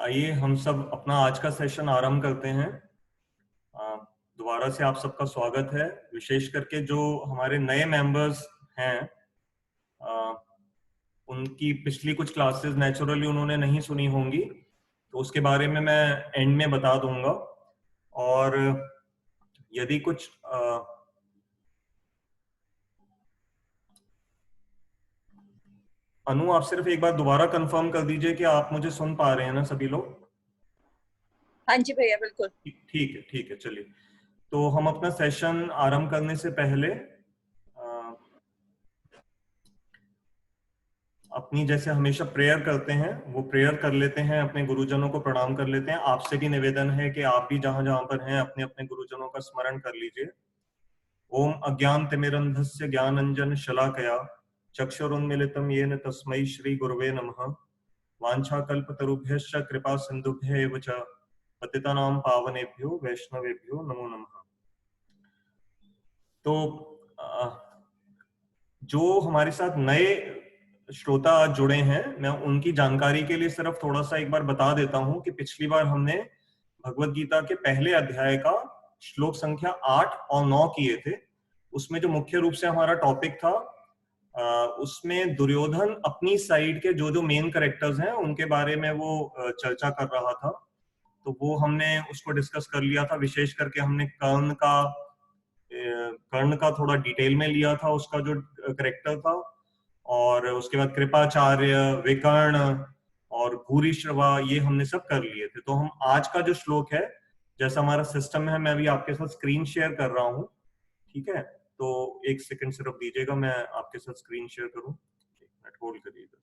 आइए हम सब अपना आज का सेशन आरंभ करते हैं। दोबारा से आप सबका स्वागत है। विशेष करके जो हमारे नए मेंबर्स हैं, आ, उनकी पिछली कुछ क्लासेस नेचुरली उन्होंने नहीं सुनी होंगी, तो उसके बारे में मैं एंड में बता दूंगा। और यदि कुछ अनु, आप सिर्फ एक बार दोबारा कंफर्म कर दीजिए कि आप मुझे सुन पा रहे हैं ना सभी लोग। हाँ जी भैया, बिल्कुल ठीक है चलिए। तो हम अपना सेशन आरंभ करने से पहले अपनी जैसे हमेशा प्रेयर करते हैं वो प्रेयर कर लेते हैं, अपने गुरुजनों को प्रणाम कर लेते हैं। आपसे भी निवेदन है कि आप भी जहां जहां पर हैं अपने अपने गुरुजनों का स्मरण कर लीजिए। ओम अज्ञानतिमिरन्धस्य ज्ञानांजन शलाकया चक्षुरुन्मीलितं येन तस्मै श्री गुरुवे नमः। वाञ्छाकल्पतरुभ्यश्च कृपा सिन्धुभ्यः च पतितानां पावनेभ्यो वैष्णवेभ्यो नमो नमः। तो जो हमारे साथ नए श्रोता आज जुड़े हैं, मैं उनकी जानकारी के लिए सिर्फ थोड़ा सा एक बार बता देता हूं कि पिछली बार हमने भगवत गीता के पहले अध्याय का श्लोक संख्या 8 और 9 किए थे। उसमें जो मुख्य रूप से हमारा टॉपिक था, उसमें दुर्योधन अपनी साइड के जो जो मेन कैरेक्टर्स हैं उनके बारे में वो चर्चा कर रहा था। तो वो हमने उसको डिस्कस कर लिया था। विशेष करके हमने कर्ण का थोड़ा डिटेल में लिया था, उसका जो करेक्टर था। और उसके बाद कृपाचार्य, विकर्ण और भूरिश्रवा, ये हमने सब कर लिए थे। तो हम आज का जो श्लोक है, जैसा हमारा सिस्टम है, मैं अभी आपके साथ स्क्रीन शेयर कर रहा हूँ। ठीक है, तो एक सेकंड सिर्फ दीजिएगा, मैं आपके साथ स्क्रीन शेयर करूँ। होल्ड करिएगा।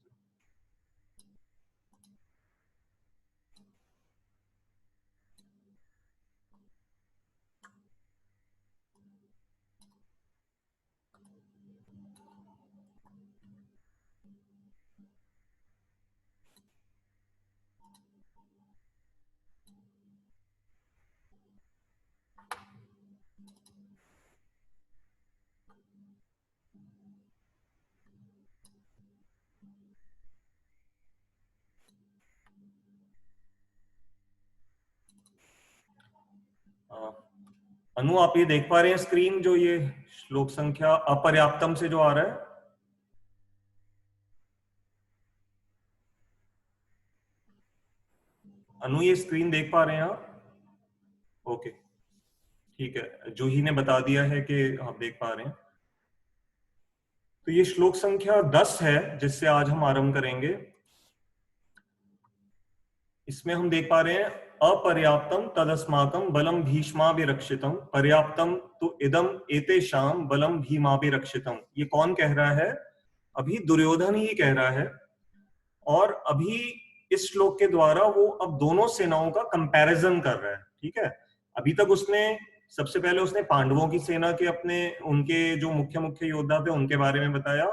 अनु, आप ये देख पा रहे हैं स्क्रीन, जो ये श्लोक संख्या अपर्याप्तम से जो आ रहा है? अनु, ये स्क्रीन देख पा रहे हैं आप? ओके, ठीक है। जूही ने बता दिया है कि आप देख पा रहे हैं। तो ये श्लोक संख्या 10 है जिससे आज हम आरंभ करेंगे। इसमें हम देख पा रहे हैं, अपर्याप्तम तदस्माकम बलम भीष्माभिरक्षितम पर्याप्तम तो इदम एतेषाम बलम भीमाभिरक्षितम। ये कौन कह रहा है? अभी दुर्योधन ही कह रहा है। और अभी इस श्लोक के द्वारा वो अब दोनों सेनाओं का कंपैरिजन कर रहा है। ठीक है, अभी तक उसने सबसे पहले उसने पांडवों की सेना के अपने उनके जो मुख्य मुख्य योद्धा थे उनके बारे में बताया,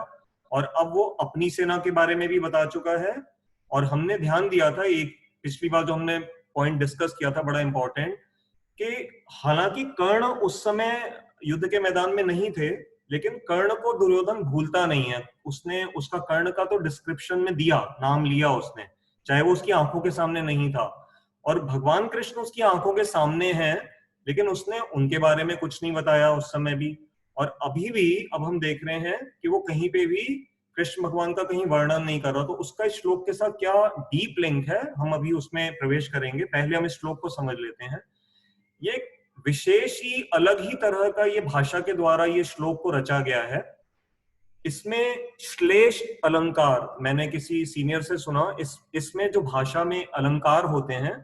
और अब वो अपनी सेना के बारे में भी बता चुका है। और हमने ध्यान दिया था, एक पिछली बार जो हमने पॉइंट डिस्कस किया था बड़ा इंपॉर्टेंट, कि हालांकि कर्ण उस समय युद्ध के मैदान में नहीं थे, लेकिन कर्ण को दुर्योधन भूलता नहीं है। उसने उसका कर्ण का तो डिस्क्रिप्शन में दिया, नाम लिया उसने, चाहे वो उसकी आंखों के सामने नहीं था। और भगवान कृष्ण उसकी आंखों के सामने हैं, लेकिन उसने उनके बारे में कुछ नहीं बताया उस समय भी। और अभी भी अब हम देख रहे हैं कि वो कहीं पे भी कृष्ण भगवान का कहीं वर्णन नहीं कर रहा। तो उसका इस श्लोक के साथ क्या डीप लिंक है, हम अभी उसमें प्रवेश करेंगे। पहले हम इस श्लोक को समझ लेते हैं। ये विशेष ही अलग ही तरह का ये भाषा के द्वारा ये श्लोक को रचा गया है। इसमें श्लेष अलंकार, मैंने किसी सीनियर से सुना, इसमें जो भाषा में अलंकार होते हैं,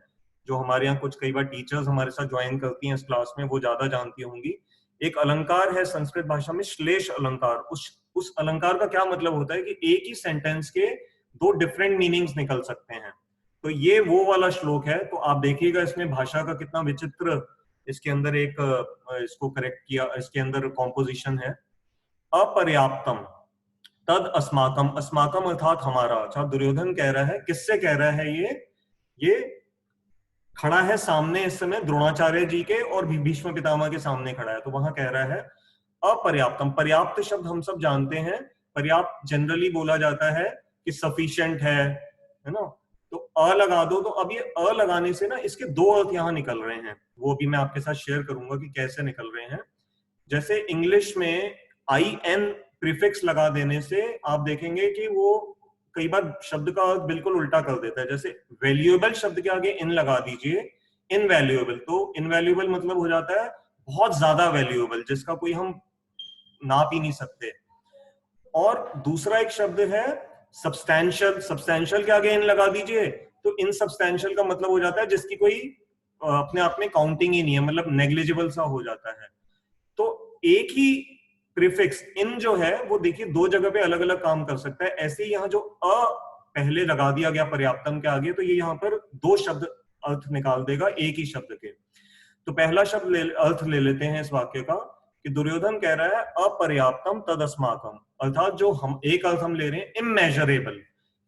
जो हमारे यहाँ कुछ कई बार टीचर्स हमारे साथ ज्वाइन करती हैं इस क्लास में, वो ज्यादा जानती होंगी। एक अलंकार है संस्कृत भाषा में, श्लेष अलंकार। उस अलंकार का क्या मतलब होता है कि एक ही सेंटेंस के दो डिफरेंट मीनिंग्स निकल सकते हैं। तो ये वो वाला श्लोक है। तो आप देखिएगा इसमें भाषा का कितना विचित्र इसके अंदर एक इसको करेक्ट किया, इसके अंदर कॉम्पोजिशन है। अपर्याप्तम तद अस्माकम, अस्माकम अर्थात हमारा। अच्छा, दुर्योधन कह रहा है, किससे कह रहा है? ये खड़ा है सामने इस समय द्रोणाचार्य जी के और भीष्म पितामह के सामने खड़ा है। तो वहां कह रहा है अपर्याप्तम। पर्याप्त शब्द हम सब जानते हैं, पर्याप्त जनरली बोला जाता है कि सफिशिएंट है ना। तो अ लगा दो, तो अब ये अ लगाने से ना इसके दो अर्थ यहाँ निकल रहे हैं, वो भी मैं आपके साथ शेयर करूंगा कि कैसे निकल रहे हैं। जैसे इंग्लिश में आई एन प्रीफिक्स लगा देने से आप देखेंगे कि वो कई बार शब्द का अर्थ बिल्कुल उल्टा कर देता है। जैसे वैल्यूएबल शब्द के आगे इन लगा दीजिए, इनवैल्यूएबल, तो इनवैल्यूएबल मतलब हो जाता है बहुत ज्यादा वैल्यूएबल, जिसका कोई हम नाप ही नहीं सकते। और दूसरा एक शब्द है सब्सटैंशियल, सब्सटैंशियल के आगे इन लगा दीजिए तो इनसब्सटैंशियल का मतलब हो जाता है जिसकी कोई अपने आप में काउंटिंग ही नहीं है, मतलब नेग्लिजिबल सा हो जाता है। तो एक ही प्रीफिक्स इन जो है वो देखिए दो जगह पे अलग अलग काम कर सकता है। ऐसे ही यहाँ जो अ पहले लगा दिया गया पर्याप्तम के आगे, तो ये यहाँ पर दो शब्द अर्थ निकाल देगा एक ही शब्द के। तो पहला शब्द अर्थ ले लेते हैं इस वाक्य का कि दुर्योधन कह रहा है अपर्याप्तम तदस्माकम, अर्थात जो हम एक अर्थ हम ले रहे हैं इमेजरेबल,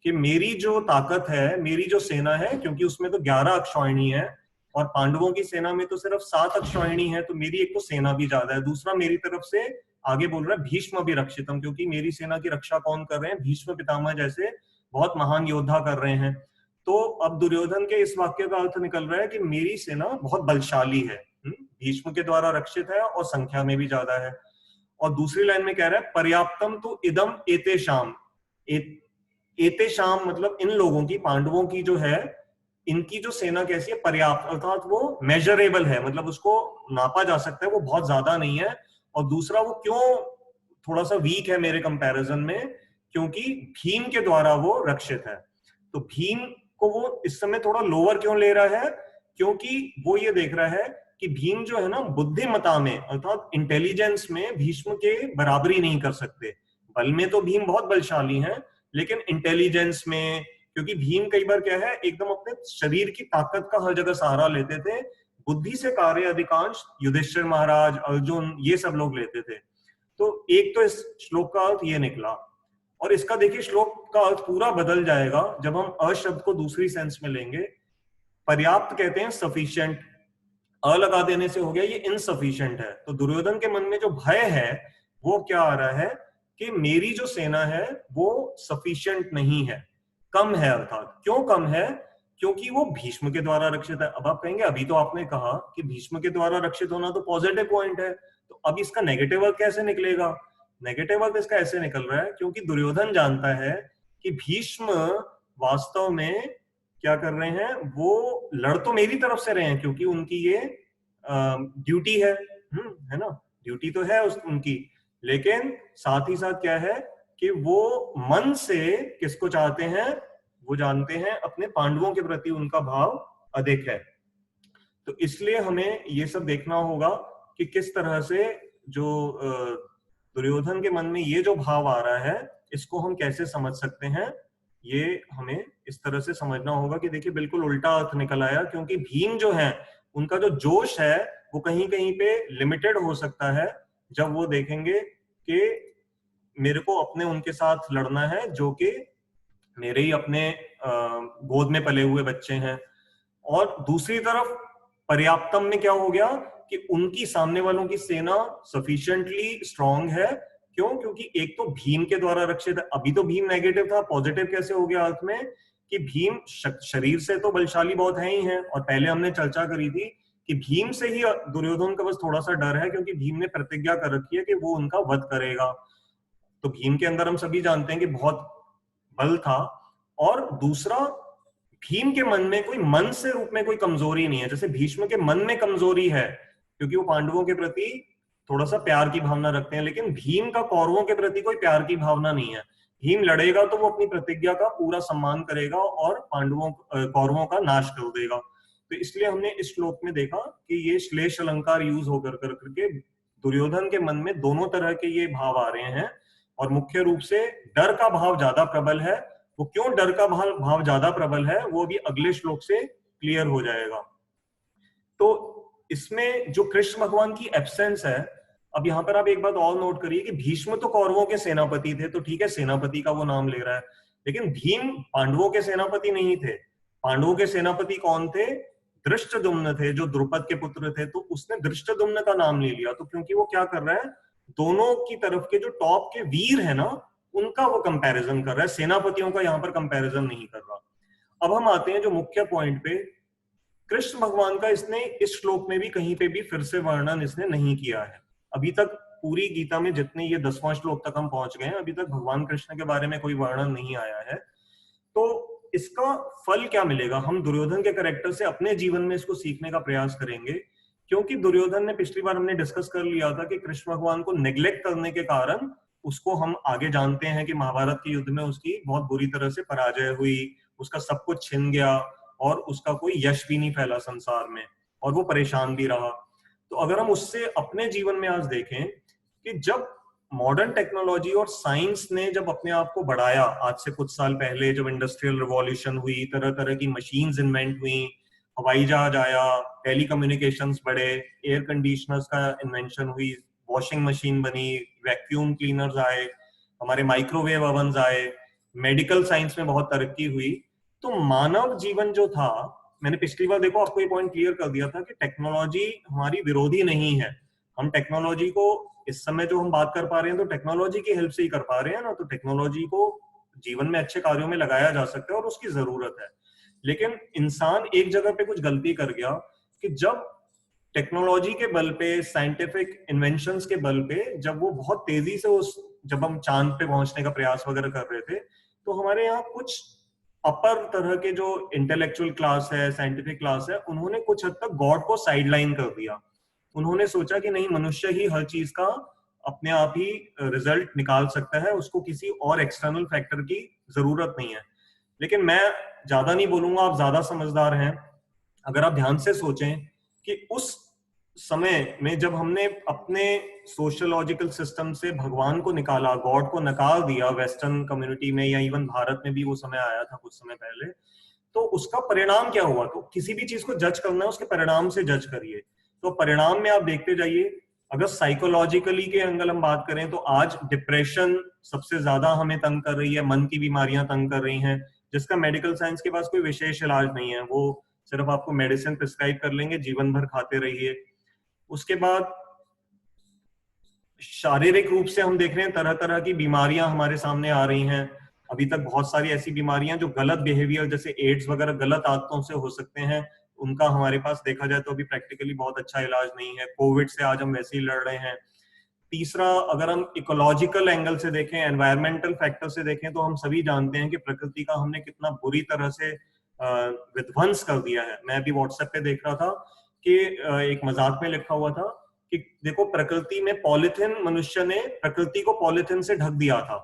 कि मेरी जो ताकत है, मेरी जो सेना है, क्योंकि उसमें तो 11 अक्षौहिणी है और पांडवों की सेना में तो सिर्फ 7 अक्षौहिणी है, तो मेरी एक तो सेना भी ज्यादा है, दूसरा मेरी तरफ से आगे बोल रहा है भीष्म भी रक्षितम, क्योंकि मेरी सेना की रक्षा कौन कर रहे हैं, भीष्म पितामह जैसे बहुत महान योद्धा कर रहे हैं। तो अब दुर्योधन के इस वाक्य का अर्थ निकल रहा है कि मेरी सेना बहुत बलशाली है, भीष्म के द्वारा रक्षित है और संख्या में भी ज्यादा है। और दूसरी लाइन में कह रहा है पर्याप्तम तो इदम एतेषाम, एतेषाम मतलब इन लोगों की, पांडवों की जो है, इनकी जो सेना कैसी है, पर्याप्त, अर्थात वो मेजरेबल है, मतलब उसको नापा जा सकता है, वो बहुत ज्यादा नहीं है। और दूसरा वो क्यों थोड़ा सा वीक है मेरे कंपैरिजन में, क्योंकि भीम के द्वारा वो रक्षित है। तो भीम को वो इस समय थोड़ा लोअर क्यों ले रहा है, क्योंकि वो ये देख रहा है कि भीम जो है ना बुद्धिमता में अर्थात इंटेलिजेंस में भीष्म के बराबरी नहीं कर सकते। बल में तो भीम बहुत बलशाली हैं, लेकिन इंटेलिजेंस में, क्योंकि भीम कई बार क्या है एकदम अपने शरीर की ताकत का हर जगह सहारा लेते थे, बुद्धि से कार्य अधिकांश युधिष्ठिर महाराज, अर्जुन, ये सब लोग लेते थे। तो एक तो इस श्लोक का अर्थ ये निकला। और इसका देखिए श्लोक का अर्थ पूरा बदल जाएगा जब हम अ शब्द को दूसरी सेंस में लेंगे। पर्याप्त कहते हैं सफिशिएंट, अ लगा देने से हो गया ये इनसफिशिएंट है। तो दुर्योधन के मन में जो भय है वो क्या आ रहा है कि मेरी जो सेना है वो सफिशिएंट नहीं है, कम है। अर्थात क्यों कम है, क्योंकि वो भीष्म के द्वारा रक्षित है। अब आप कहेंगे अभी तो आपने कहा कि भीष्म के द्वारा रक्षित होना तो पॉजिटिव पॉइंट है, तो अब इसका नेगेटिव अर्थ कैसे निकलेगा? नेगेटिव अर्थ इसका ऐसे निकल रहा है क्योंकि दुर्योधन जानता है कि भीष्म वास्तव में क्या कर रहे हैं, वो लड़ तो मेरी तरफ से रहे हैं क्योंकि उनकी ये ड्यूटी है ना, ड्यूटी तो है उनकी, लेकिन साथ ही साथ क्या है कि वो मन से किसको चाहते हैं, वो जानते हैं अपने पांडवों के प्रति उनका भाव अधिक है। तो इसलिए हमें ये सब देखना होगा कि किस तरह से जो दुर्योधन के मन में ये जो भाव आ रहा है इसको हम कैसे समझ सकते हैं। ये हमें इस तरह से समझना होगा कि देखिए बिल्कुल उल्टा अर्थ निकल आया, क्योंकि भीम जो है उनका जो जोश है वो कहीं कहीं पे लिमिटेड हो सकता है जब वो देखेंगे कि मेरे को अपने उनके साथ लड़ना है जो कि मेरे ही अपने गोद में पले हुए बच्चे हैं। और दूसरी तरफ पर्याप्तम में क्या हो गया कि उनकी सामने वालों की सेना सफिशिएंटली स्ट्रांग है। क्यों? क्योंकि एक तो भीम के द्वारा रक्षित है। अभी तो भीम नेगेटिव था, पॉजिटिव कैसे हो गया अर्थ में कि भीम शरीर से तो बलशाली बहुत है ही है, और पहले हमने चर्चा करी थी कि भीम से ही दुर्योधन का बस थोड़ा सा डर है क्योंकि भीम ने प्रतिज्ञा कर रखी है कि वो उनका वध करेगा। तो भीम के अंदर हम सभी जानते हैं कि बहुत बल था। और दूसरा, भीम के मन में कोई मन से रूप में कोई कमजोरी नहीं है, जैसे भीष्म के मन में कमजोरी है क्योंकि वो पांडवों के प्रति थोड़ा सा प्यार की भावना रखते हैं, लेकिन भीम का कौरवों के प्रति कोई प्यार की भावना नहीं है। भीम लड़ेगा तो वो अपनी प्रतिज्ञा का पूरा सम्मान करेगा और पांडवों कौरवों का नाश कर देगा। तो इसलिए हमने इस श्लोक में देखा कि ये श्लेष अलंकार यूज होकर करके दुर्योधन के मन में दोनों तरह के ये भाव आ रहे हैं, और मुख्य रूप से डर का भाव ज्यादा प्रबल है। वो क्यों डर का भाव ज्यादा प्रबल है वो भी अगले श्लोक से क्लियर हो जाएगा। तो इसमें जो कृष्ण भगवान की एब्सेंस है, अब यहां पर आप एक बात और नोट करिए कि भीष्म तो कौरवों के सेनापति थे, तो ठीक है सेनापति का वो नाम ले रहा है, लेकिन भीम पांडवों के सेनापति नहीं थे। पांडवों के सेनापति कौन थे? धृष्टद्युम्न थे, जो द्रुपद के पुत्र थे। तो उसने धृष्टद्युम्न का नाम ले लिया, तो क्योंकि वो क्या कर रहा है, दोनों की तरफ के जो टॉप के वीर है ना उनका वो कंपैरिजन कर रहा है, सेनापतियों का यहाँ पर कंपैरिजन नहीं कर रहा। अब हम आते हैं जो मुख्य पॉइंट पे। कृष्ण भगवान का इसने इस श्लोक में भी कहीं पे भी फिर से वर्णन इसने नहीं किया है। अभी तक पूरी गीता में जितने ये 10वां श्लोक तक हम पहुंच गए हैं, अभी तक भगवान कृष्ण के बारे में कोई वर्णन नहीं आया है। तो इसका फल क्या मिलेगा? हम दुर्योधन के कैरेक्टर से अपने जीवन में इसको सीखने का प्रयास करेंगे, क्योंकि दुर्योधन ने, पिछली बार हमने डिस्कस कर लिया था कि कृष्ण भगवान को नेग्लेक्ट करने के कारण उसको हम आगे जानते हैं कि महाभारत के युद्ध में उसकी बहुत बुरी तरह से पराजय हुई, उसका सब कुछ छिन गया और उसका कोई यश भी नहीं फैला संसार में और वो परेशान भी रहा। तो अगर हम उससे अपने जीवन में आज देखें कि जब मॉडर्न टेक्नोलॉजी और साइंस ने जब अपने आप को बढ़ाया, आज से कुछ साल पहले जब इंडस्ट्रियल रिवॉल्यूशन हुई, तरह तरह की मशीन्स इन्वेंट हुई, हवाई जहाज आया, टेलीकम्युनिकेशंस बढ़े, एयर कंडीशनर्स का इन्वेंशन हुई, वॉशिंग मशीन बनी, वैक्यूम क्लीनर्स आए, हमारे माइक्रोवेव ओवन्स आए, मेडिकल साइंस में बहुत तरक्की हुई, तो मानव जीवन जो था, मैंने पिछली बार देखो आपको ये पॉइंट क्लियर कर दिया था कि टेक्नोलॉजी हमारी विरोधी नहीं है। हम टेक्नोलॉजी को इस समय जो हम बात कर पा रहे हैं तो टेक्नोलॉजी की हेल्प से ही कर पा रहे हैं ना, तो टेक्नोलॉजी को जीवन में अच्छे कार्यों में लगाया जा सकता है और उसकी जरूरत है। लेकिन इंसान एक जगह पे कुछ गलती कर गया कि जब टेक्नोलॉजी के बल पे, साइंटिफिक इन्वेंशंस के बल पे, जब वो बहुत तेजी से जब हम चांद पे पहुंचने का प्रयास वगैरह कर रहे थे, तो हमारे यहाँ कुछ अपर तरह के जो इंटेलेक्चुअल क्लास है, साइंटिफिक क्लास है, उन्होंने कुछ हद तक गॉड को साइडलाइन कर दिया। उन्होंने सोचा कि नहीं, मनुष्य ही हर चीज का अपने आप ही रिजल्ट निकाल सकता है, उसको किसी और एक्सटर्नल फैक्टर की जरूरत नहीं है। लेकिन मैं ज्यादा नहीं बोलूंगा, आप ज्यादा समझदार हैं। अगर आप ध्यान से सोचें कि उस समय में जब हमने अपने सोशियोलॉजिकल सिस्टम से भगवान को निकाला, गॉड को नकार दिया वेस्टर्न कम्युनिटी में, या इवन भारत में भी वो समय आया था कुछ समय पहले, तो उसका परिणाम क्या हुआ? तो किसी भी चीज को जज करना है उसके परिणाम से जज करिए। तो परिणाम में आप देखते जाइए, अगर साइकोलॉजिकली के एंगल हम बात करें तो आज डिप्रेशन सबसे ज्यादा हमें तंग कर रही है, मन की बीमारियां तंग कर रही हैं, जिसका मेडिकल साइंस के पास कोई विशेष इलाज नहीं है। वो सिर्फ आपको मेडिसिन प्रिस्क्राइब कर लेंगे, जीवन भर खाते रहिए। उसके बाद शारीरिक रूप से हम देख रहे हैं तरह तरह की बीमारियां हमारे सामने आ रही हैं। अभी तक बहुत सारी ऐसी बीमारियां जो गलत बिहेवियर, जैसे एड्स वगैरह, गलत आदतों से हो सकते हैं, उनका हमारे पास देखा जाए तो अभी प्रैक्टिकली बहुत अच्छा इलाज नहीं है। कोविड से आज हम वैसे ही लड़ रहे हैं। तीसरा, अगर हम इकोलॉजिकल एंगल से देखें, एनवायरमेंटल फैक्टर से देखें, तो हम सभी जानते हैं कि प्रकृति का हमने कितना बुरी तरह से विध्वंस कर दिया है। मैं अभी व्हाट्सएप पे देख रहा था कि एक मजाक में लिखा हुआ था कि देखो, प्रकृति में पॉलिथीन, मनुष्य ने प्रकृति को पॉलिथीन से ढक दिया था,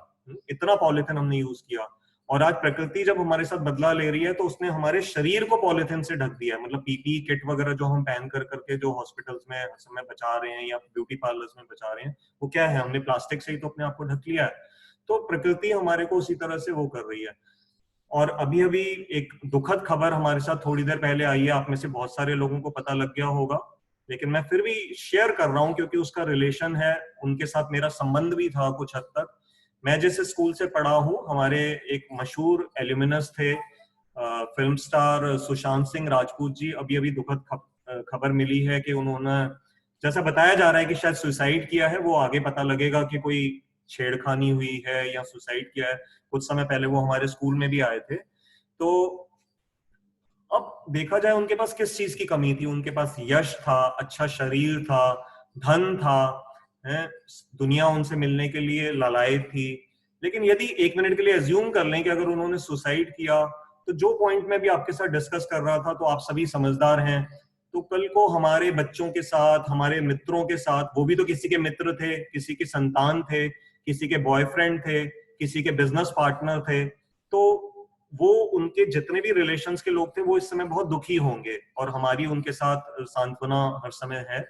इतना पॉलिथीन हमने यूज किया। और आज प्रकृति जब हमारे साथ बदला ले रही है तो उसने हमारे शरीर को पॉलिथीन से ढक दिया है। मतलब पीपीई किट वगैरह जो हम पहन कर करके जो हॉस्पिटल्स में हर समय बचा रहे हैं या ब्यूटी पार्लर्स में बचा रहे हैं, वो क्या है? हमने प्लास्टिक से ही तो अपने आप को ढक लिया है। तो प्रकृति हमारे को उसी तरह से वो कर रही है। और अभी अभी एक दुखद खबर हमारे साथ थोड़ी देर पहले आई है, आप में से बहुत सारे लोगों को पता लग गया होगा, लेकिन मैं फिर भी शेयर कर रहा हूँ क्योंकि उसका रिलेशन है, उनके साथ मेरा संबंध भी था कुछ हद तक। मैं जिस स्कूल से पढ़ा हूँ, हमारे एक मशहूर एल्यूमिनस थे, फिल्म स्टार सुशांत सिंह राजपूत जी। अभी अभी दुखद खबर मिली है कि उन्होंने, जैसा बताया जा रहा है कि शायद सुसाइड किया है। वो आगे पता लगेगा कि कोई छेड़खानी हुई है या सुसाइड किया है। कुछ समय पहले वो हमारे स्कूल में भी आए थे। तो अब देखा जाए उनके पास किस चीज की कमी थी? उनके पास यश था, अच्छा शरीर था, धन था, है? दुनिया उनसे मिलने के लिए लालायित थी। लेकिन यदि एक मिनट के लिए अज्यूम कर लें कि अगर उन्होंने सुसाइड किया, तो जो पॉइंट मैं भी आपके साथ डिस्कस कर रहा था, तो आप सभी समझदार हैं, तो कल को हमारे बच्चों के साथ, हमारे मित्रों के साथ, वो भी तो किसी के मित्र थे, किसी के संतान थे, किसी के बॉयफ्रेंड थे, किसी के बिजनेस पार्टनर थे, तो वो उनके जितने भी रिलेशंस के लोग थे वो इस समय बहुत दुखी होंगे और हमारी उनके साथ सांत्वना हर समय है।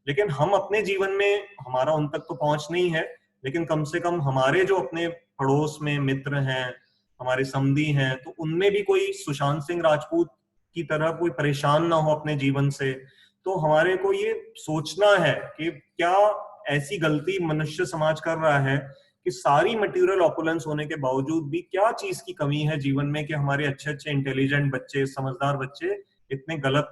लेकिन हम अपने जीवन में, हमारा उन तक तो पहुंच नहीं है, लेकिन कम से कम हमारे जो अपने पड़ोस में मित्र हैं, हमारे समधी हैं, तो उनमें भी कोई सुशांत सिंह राजपूत की तरह कोई परेशान ना हो अपने जीवन से। तो हमारे को ये सोचना है कि क्या ऐसी गलती मनुष्य समाज कर रहा है कि सारी मटेरियल ऑपुलेंस होने के बावजूद भी क्या चीज की कमी है जीवन में कि हमारे अच्छे अच्छे इंटेलिजेंट बच्चे, समझदार बच्चे इतने गलत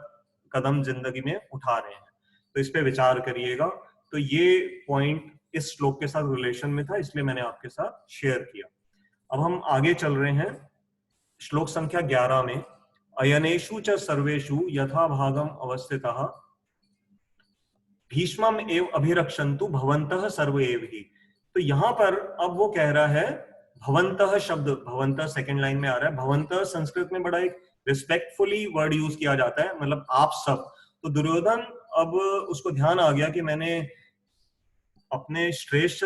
कदम जिंदगी में उठा रहे हैं। तो इस पे विचार करिएगा। तो ये पॉइंट इस श्लोक के साथ रिलेशन में था, इसलिए मैंने आपके साथ शेयर किया। अब हम आगे चल रहे हैं। श्लोक संख्या 11 में अयनेषु च सर्वेषु यथा भागम अवस्थितः भीष्मम एव अभिरक्षन्तु भवन्तः सर्व एव ही। तो यहाँ पर अब वो कह रहा है, भवन्तः शब्द, भवन्तः सेकंड लाइन में आ रहा है। भवन्तः संस्कृत में बड़ा एक रिस्पेक्टफुली वर्ड यूज किया जाता है, मतलब आप सब। तो दुर्योधन अब उसको ध्यान आ गया कि मैंने अपने श्रेष्ठ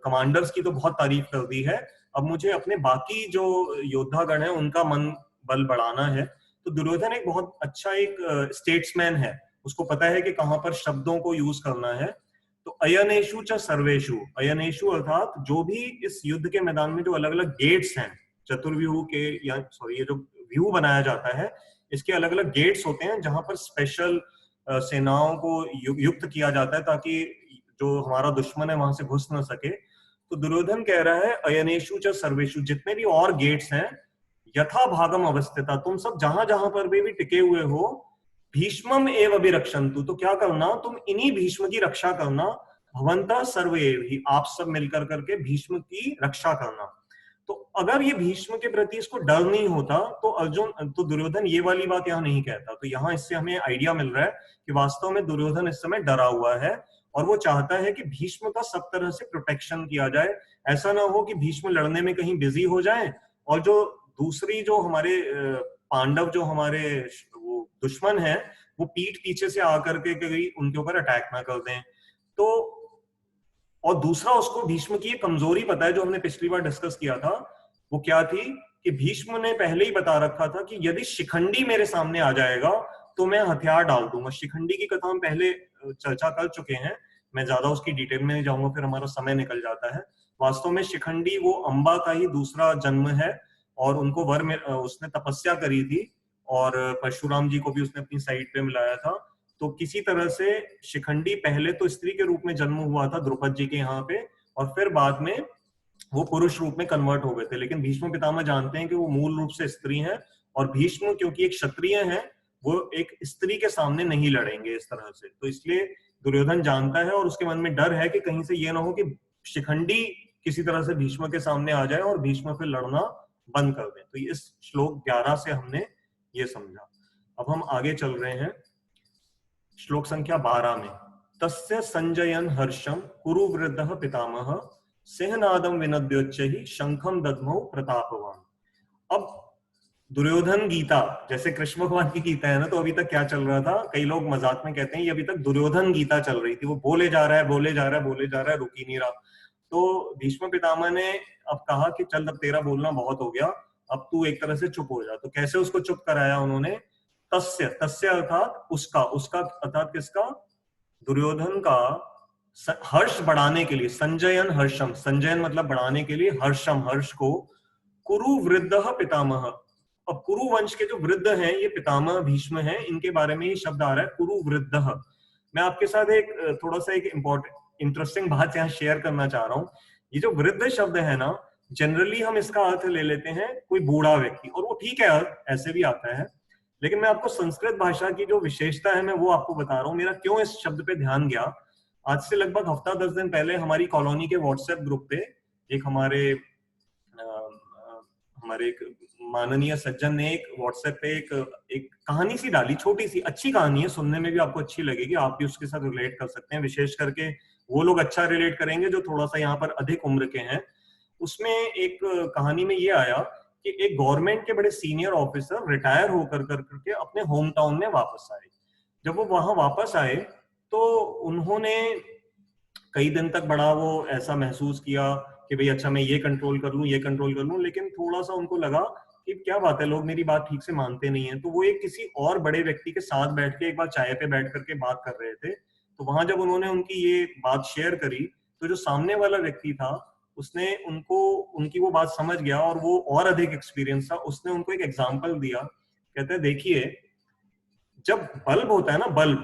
कमांडर्स की तो बहुत तारीफ कर दी है, अब मुझे अपने बाकी जो योद्धागण है उनका मन बल बढ़ाना है। तो दुर्योधन एक बहुत अच्छा एक स्टेट्समैन है, उसको पता है कि कहां पर शब्दों को यूज करना है। तो अयनेषु च सर्वेषु, अयनेषु अर्थात जो भी इस युद्ध के मैदान में जो अलग अलग गेट्स हैं, चतुर्व्यूह के, या सॉरी ये जो व्यू बनाया जाता है इसके अलग अलग गेट्स होते हैं जहां पर स्पेशल सेनाओं को युक्त किया जाता है ताकि जो हमारा दुश्मन है वहां से घुस न सके। तो दुर्योधन कह रहा है अयनेषु च सर्वेषु, जितने भी और गेट्स हैं, यथा भागम अवस्थिता, तुम सब जहां जहां पर भी टिके हुए हो, भीष्मम एव अभिरक्षन्तु, तो क्या करना, तुम इन्हीं भीष्म की रक्षा करना। भवन्तः सर्व एव ही, आप सब मिलकर करके भीष्म की रक्षा करना। तो अगर ये भीष्म के प्रति इसको डर नहीं होता तो अर्जुन, तो दुर्योधन ये वाली बात यहाँ नहीं कहता। तो यहाँ इससे हमें आइडिया मिल रहा है कि वास्तव में दुर्योधन इस समय डरा हुआ है और वो चाहता है कि भीष्म का सब तरह से प्रोटेक्शन किया जाए। ऐसा ना हो कि भीष्म लड़ने में कहीं बिजी हो जाए और जो दूसरी जो हमारे पांडव जो हमारे वो दुश्मन है वो पीठ पीछे से आकर के कहीं उनके ऊपर अटैक ना कर दें। तो और दूसरा, उसको भीष्म की एक कमजोरी पता है जो हमने पिछली बार डिस्कस किया था, वो क्या थी कि भीष्म ने पहले ही बता रखा था कि यदि शिखंडी मेरे सामने आ जाएगा तो मैं हथियार डाल दूंगा। शिखंडी की कथा हम पहले चर्चा कर चुके हैं, मैं ज्यादा उसकी डिटेल में नहीं जाऊंगा, फिर हमारा समय निकल जाता है। वास्तव में शिखंडी वो अंबा का ही दूसरा जन्म है और उनको वर में उसने तपस्या करी थी और परशुराम जी को भी उसने अपनी साइड पे मिलाया था। तो किसी तरह से शिखंडी पहले तो स्त्री के रूप में जन्म हुआ था द्रौपदी जी के यहाँ पे, और फिर बाद में वो पुरुष रूप में कन्वर्ट हो गए थे। लेकिन भीष्म पितामह जानते हैं कि वो मूल रूप से स्त्री हैं और भीष्म क्योंकि एक क्षत्रिय हैं, वो एक स्त्री के सामने नहीं लड़ेंगे इस तरह से। तो इसलिए दुर्योधन जानता है और उसके मन में डर है कि कहीं से ये ना हो कि शिखंडी किसी तरह से भीष्म के सामने आ जाए और भीष्म फिर लड़ना बंद कर दें। तो इस श्लोक 11 से हमने ये समझा। अब हम आगे चल रहे हैं श्लोक संख्या 12 में। तस्य संजयन हर्षम कुरु वृद्धः पितामह सिंहनादम विनद्योच्चैः शंखम दद्मौ प्रतापवान। अब दुर्योधन गीता, जैसे कृष्ण भगवान की गीता है ना, तो अभी तक क्या चल रहा था, कई लोग मजाक में कहते हैं ये अभी तक दुर्योधन गीता चल रही थी, वो बोले जा रहा है बोले जा रहा है बोले जा रहा है, रुक ही नहीं रहा। तो भीष्म पितामह ने अब कहा कि चल अब तेरा बोलना बहुत हो गया, अब तू एक तरह से चुप हो जा। तो कैसे उसको चुप कराया उन्होंने, तस्य, तस्य अर्थात उसका, उसका अर्थात किसका, दुर्योधन का हर्ष बढ़ाने के लिए, संजयन हर्षम, संजयन मतलब बढ़ाने के लिए, हर्षम हर्ष को, कुरु वृद्धः पितामह। अब कुरु वंश के जो वृद्ध हैं ये पितामह भीष्म हैं, इनके बारे में ये शब्द आ रहा है कुरु वृद्धः। मैं आपके साथ एक थोड़ा सा एक इम्पोर्टेंट इंटरेस्टिंग बात यहाँ शेयर करना चाह रहा हूँ। ये जो वृद्ध शब्द है ना, जनरली हम इसका अर्थ ले लेते हैं कोई बूढ़ा व्यक्ति, और वो ठीक है अर्थ ऐसे भी आता है, लेकिन मैं आपको संस्कृत भाषा की जो विशेषता है मैं वो आपको बता रहा हूँ। मेरा क्यों इस शब्द पे ध्यान गया, आज से लगभग हफ्ता 10 दिन पहले हमारी कॉलोनी के व्हाट्सएप ग्रुप पे एक हमारे एक माननीय सज्जन ने एक व्हाट्सएप पे एक कहानी सी डाली, छोटी सी अच्छी कहानी है, सुनने में भी आपको अच्छी लगेगी, आप भी उसके साथ रिलेट कर सकते हैं, विशेष करके वो लोग अच्छा रिलेट करेंगे जो थोड़ा सा यहाँ पर अधिक उम्र के हैं। उसमें एक कहानी में ये आया कि एक गवर्नमेंट के बड़े सीनियर ऑफिसर रिटायर होकर करके अपने होम टाउन में वापस आए। जब वो वहां वापस आए तो उन्होंने कई दिन तक बड़ा वो ऐसा महसूस किया कि भाई अच्छा मैं ये कंट्रोल कर लूं ये कंट्रोल कर लूं, लेकिन थोड़ा सा उनको लगा कि क्या बात है लोग मेरी बात ठीक से मानते नहीं है। तो वो एक किसी और बड़े व्यक्ति के साथ बैठ के एक बार चाय पे बैठ करके बात कर रहे थे। तो वहां जब उन्होंने उनकी ये बात शेयर करी तो जो सामने वाला व्यक्ति था उसने उनको उनकी वो बात समझ गया और वो और अधिक एक्सपीरियंस था, उसने उनको एक एग्जाम्पल दिया। कहते हैं देखिए जब बल्ब होता है ना, बल्ब,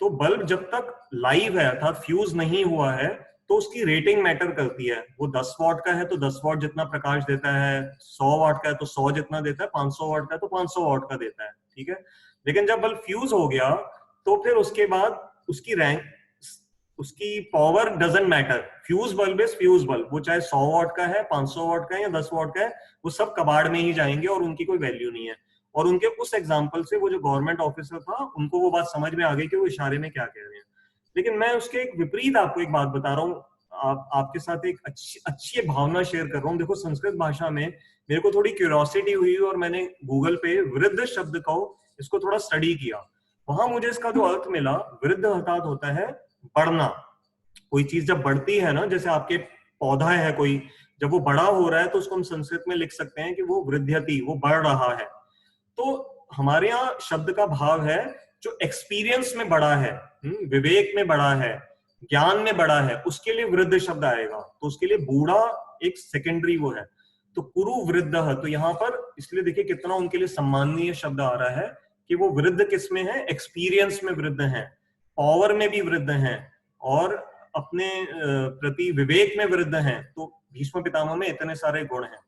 तो बल्ब जब तक लाइव है अर्थात फ्यूज नहीं हुआ है तो उसकी रेटिंग मैटर करती है। वो 10 वॉट का है तो 10 वॉट जितना प्रकाश देता है, 100 वॉट का है तो 100 जितना देता है, 500 वॉट का है तो 500 वॉट का देता है, ठीक है। लेकिन जब बल्ब फ्यूज हो गया तो फिर उसके बाद उसकी रैंक उसकी power doesn't matter, fuse bulb is fuse bulb, वो चाहे 100 वॉट का है, 500 वॉट का है या 10 वॉट का है, वो सब कबाड़ में ही जाएंगे और उनकी कोई वैल्यू नहीं है। और उनके उस एग्जाम्पल से वो जो गवर्नमेंट ऑफिसर था उनको वो बात समझ में आ गई कि वो इशारे में क्या कह रहे हैं। लेकिन मैं उसके एक विपरीत आपको एक बात बता रहा हूँ, आपके साथ एक अच्छी अच्छी भावना शेयर कर रहा हूँ। देखो संस्कृत भाषा में मेरे को थोड़ी क्यूरियोसिटी हुई और मैंने गूगल पे वृद्ध शब्द को इसको थोड़ा स्टडी किया। वहां मुझे इसका जो अर्थ मिला, वृद्ध अर्थात होता है बढ़ना। कोई चीज जब बढ़ती है ना, जैसे आपके पौधा है कोई, जब वो बड़ा हो रहा है तो उसको हम संस्कृत में लिख सकते हैं कि वो वृद्ध्यति, वो बढ़ रहा है। तो हमारे यहाँ शब्द का भाव है जो एक्सपीरियंस में बड़ा है, विवेक में बड़ा है, ज्ञान में बड़ा है, उसके लिए वृद्ध शब्द आएगा। तो उसके लिए बूढ़ा एक सेकेंडरी वो है। तो कुरु वृद्ध, तो यहाँ पर इसलिए देखिए कितना उनके लिए सम्माननीय शब्द आ रहा है कि वो वृद्ध किस में है, एक्सपीरियंस में वृद्ध हैं, पावर में भी वृद्ध हैं, और अपने प्रति विवेक में वृद्ध हैं। तो भीष्म पितामह में इतने सारे गुण हैं।